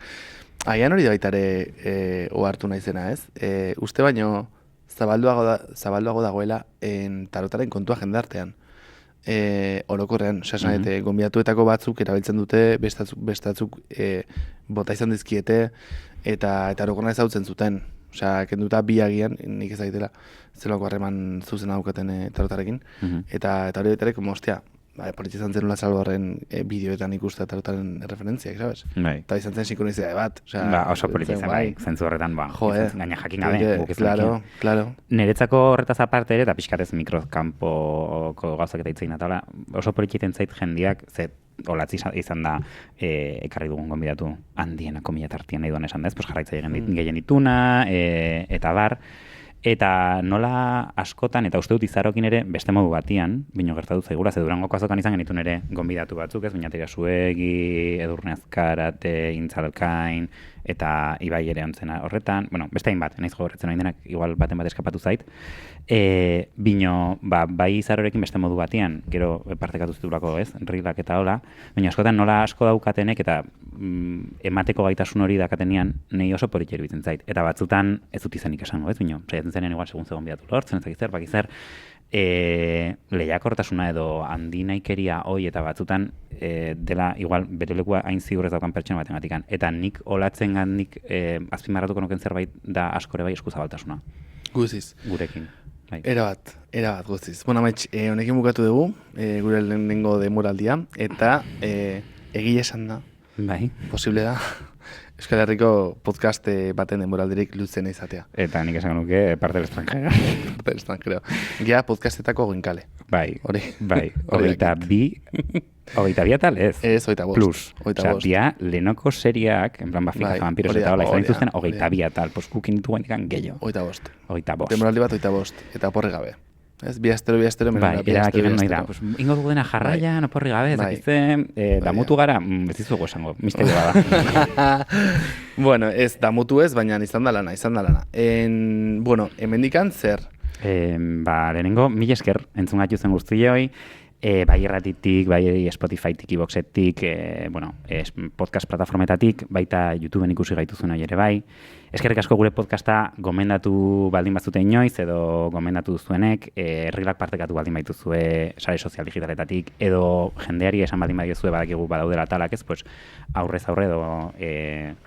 Agian hori da baita ere ohartu naizena, ez? Uste baino zabalduago dagoela tarotaren kontua jendartean. Orokorrean, esan gonbidatuetako batzuk erabiltzen dute, bestatzuk bota izan dizkiete, eta orokorrean ezautzen zuten. Osea, kenduta bi agian, nik ez daitela, zelako harreman zuzena daukaten tarotarekin. Eta hori baita como, ostia, politxe izan zen Salvadorren bideoetan ikuste tarotaren referentziak, sabes? Eta izan zen sinkronizidade bat. Oso politxe izan bai, zentzu horretan, gaina jakin gabe, guk izan Claro. Niretzako horretaz aparte ere, eta pixkatez mikrokampoko gauzak eta itzein atala, oso politxe iten zait jendiak, olatzi izan da ekarri dugun gonbidatu handiena komila tartian nahi duan esan dez, jarraitza gehien dituna, eta bar, eta nola askotan, eta uste dut izarokin ere beste modu batian, bino gertatu zaigula, ze Durangoko azokan izan genitun ere gonbidatu batzuk, ez, Biñateria Zuegi, Edurne Azkarate, Intzalkain, eta Ibai ere ontzena horretan, bueno, beste hainbat, naiz gogoratzen hain denak, igual baten bat eskapatu zait, bino, bai izarorekin beste modu batian, gero partekatu zitulako, ez, rilak eta hola, baina askotan nola asko daukatenek eta emateko gaitasun hori dakatenean nahi oso politxe iruditzen zait. Eta batzutan ez dut izanik esango, ez, bino, saiatzen zenean igual segun zegoen bidatu lortzen, ez bakizer, lehiakortasuna edo handinaikeria hoi eta batzutan dela igual bere lekua hain ziur ez daukan pertsona baten gatikan. Eta nik olatzen gandik azpimarratuko nuken zerbait da askore bai eskuzabaltasuna. Guziz. Gurekin. Erabat guztiz. Bueno, amaitz, honekin bukatu dugu, gure lehenengo demoraldia, eta egia esan da, posible da, Euskal Herriko podcast baten demoraldirik luzen izatea. Eta nik esan nuke parte del extranjero. Parte del extranjero. Gea podcastetako goinkale. Bai, 22 atal ez? Ez, 25. Plus. Osea, dia lehenoko seriak, en plan Bafika Vampiros eta hola, izan dituzten 22 atal, poskukin ditugu indikan gehiago. 25. Demoraldi bat 25, eta oporri gabe. Ez, bi astero, Bai, erakiren nahi da. Ingo dugu dena jarraian, oporri gabe, zakizten, damutu gara, ez dizugu esango, misterio bada. Bueno, ez, damutu ez, baina izan da lana. Bueno, hemendikan zer? Lehenengo, mil esker, entzun gaitu zen guztioi, bai irratitik, bai Spotifytik, iVoxetik, podcast plataformetatik, baita YouTubeen ikusi gaituzun hori ere bai. Eskerrik asko gure podcasta gomendatu baldin bazute inoiz, edo gomendatu duzuenek, herrilak partekatu baldin baituzue sare sozial digitaletatik, edo jendeari esan baldin badiozue badakigu badaudela talak ez, pues, aurrez aurre edo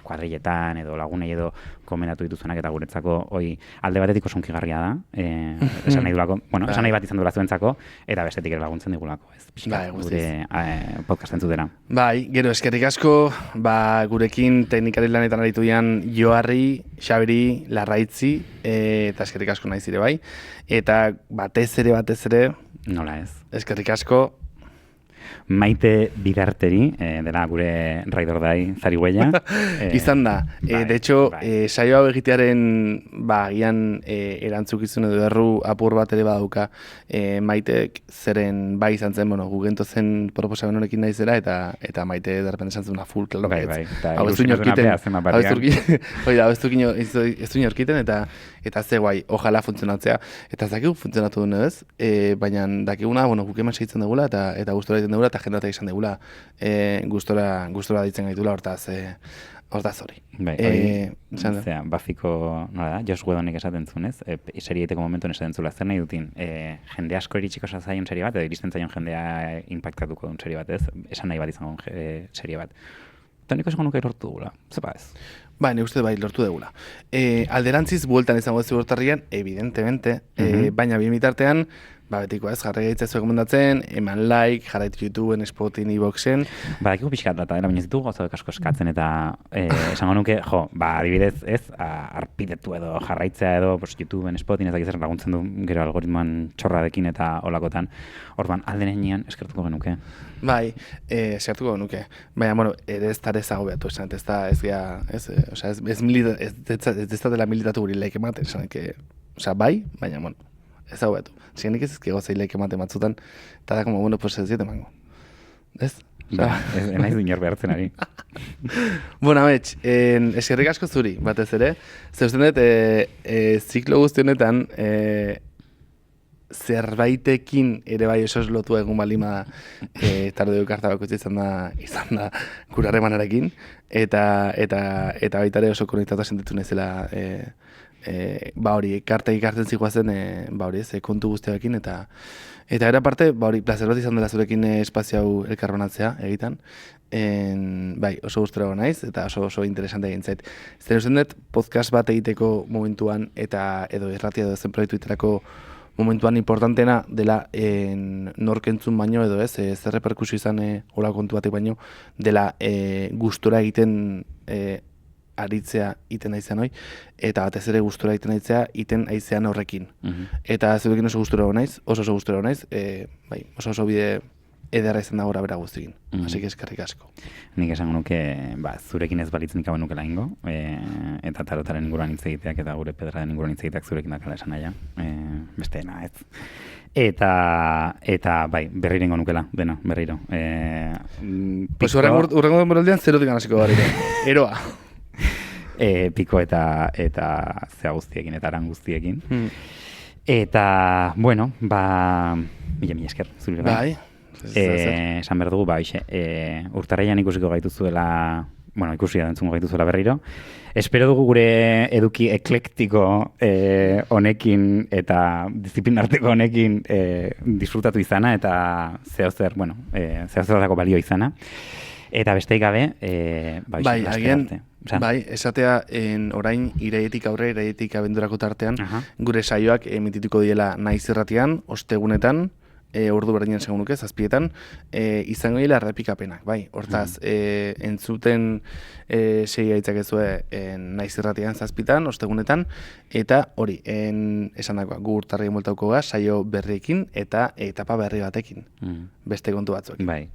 kuadrilletan, edo lagunei edo gomendatu dituzuenak eta guretzako hoi alde batetik oso hunkigarria da, esan nahi dulako, esan nahi bat izan duela zuentzako, eta bestetik ere laguntzen digulako, ez, pixka, gure podcast entzutera. Bai, gero eskerrik asko, gurekin teknikari lanetan aritu dian Joarri, Xabiri, Larraitzi, eta eskerrik asko naiz ere bai. Eta batez ere... Nola ez. Eskerrik asko... Maite Bidarteri, dela gure raidordai zarigüeia. Izan da. De hecho, saio hau egitearen agian erantzukizun edo erru apur bat ere badauka Maitek zeren bai izan zen, gugento zen proposamen honekin naizera eta Maite derrepen esan zuen full, klaro. Bai, hau ez du inorkiten eta ze guai, ojala funtzionatzea. Eta zakigu funtzionatu duen ez, baina dakiguna, guk eman segitzen dugula eta gustora egiten dugula eta jendatea izan dugula gustora ditzen gaitula hortaz hori. Bai, Bafiko, nola da, Josh Whedonek esaten zunez, serieteko momentuan esaten zula, zer nahi dutin, jende asko iritsiko zaion serie bat, edo iristen zaion jendea impactatuko duen serie bat, ez? Esan nahi bat izango serie bat. Eta nik esango nuke lortu dugula, zepa ez? Bai, nik uste bai lortu dugula. Alderantziz, bueltan izango ez ziurtarrian, evidentemente, baina bien bitartean, betiko ez, jarri gaitzazu egomendatzen, eman like, jarraitu YouTubeen, Spotin, iVoxen. Badakiko pixkat data, baina ez ditugu gauzak asko eskatzen, eta esango nuke, adibidez, ez, arpidetu edo jarraitzea edo YouTubeen, Spotin, ez dakizaren laguntzen du gero algoritmoan txorradekin eta olakotan. Orduan, aldenean eskertuko genuke. Bai, eskertuko genuke. Baina, ere ez dara ezago behatu, esan, ez da, ez dela militatu guri laik ematen, esan, bai, baina, ez hau behatu. Zigenik ez ezkego zei laik ematen batzutan, eta da, pues ez diet emango. Ez? Ez naiz inor behartzen ari. Bueno, Amets, eskerrik asko zuri, batez ere. Zeusten dut, ziklo guzti honetan, zerbaitekin ere bai oso lotua egun balima tarde karta bakoitza izan da gure harremanarekin eta baita ere oso konektatu sentitu naizela hori kartek ikartzen zikoazen hori ez kontu guztiarekin eta era parte hori placer bat izan dela zurekin espazio hau elkarronatzea egitan. Bai, oso gustura naiz eta oso interesante egin zait. Zer usten dut podcast bat egiteko momentuan eta edo irratia edo zen proiektu iterako momentuan importantena dela nork entzun baino edo ez, zer reperkusio izan hola kontu batek baino, dela gustura egiten aritzea iten aizean hoi, eta batez ere gustura egiten aitzea iten aizean horrekin. Eta zurekin oso gustura naiz, oso gustura naiz, bai, oso bide ederra izan da gora bera guztikin. Así que eskerrik asko. Nik esango nuke, zurekin ez balitz nik hau nukela ingo, eta tarotaren inguruan hitz egiteak eta gure pedraden inguruan hitz egiteak zurekin dakala esan naia. Besteena, ez. Eta bai, berriro ingo nukela, dena, berriro. Pues urrengo denboraldian zerotik hasiko garire. Eroa. Piko eta zea guztiekin, eta aran guztiekin. Eta, bueno, mila esker, zure bai. Esan behar dugu, urtarraian ikusiko gaituzuela, ikusi da entzungo gaituzuela berriro. Espero dugu gure eduki eklektiko honekin eta disiplinarteko honekin disfrutatu izana eta zehazerako balio izana. Eta besteik gabe, esatea orain iraietik aurre, iraietik abendurako tartean, gure saioak emitituko diela Naiz Irratian, ostegunetan, ordu berdinen segun nuke, 7etan, izango dira errepikapenak, bai. Hortaz, entzuten segia itzakezue Naiz Irratian 7etan, ostegunetan, eta hori, esan dagoa, gu urtarri moltauko gaz, saio berriekin eta etapa berri batekin, beste kontu batzuk. Bai.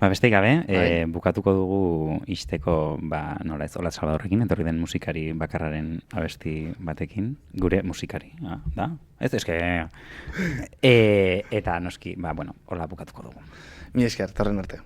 Besteik gabe, bukatuko dugu isteko, nola ez, Olatz Salvadorrekin, etorri den musikari bakarraren abesti batekin, gure musikari, da? Ez, eske... Eta noski, hola bukatuko dugu. Mi esker, torren arte.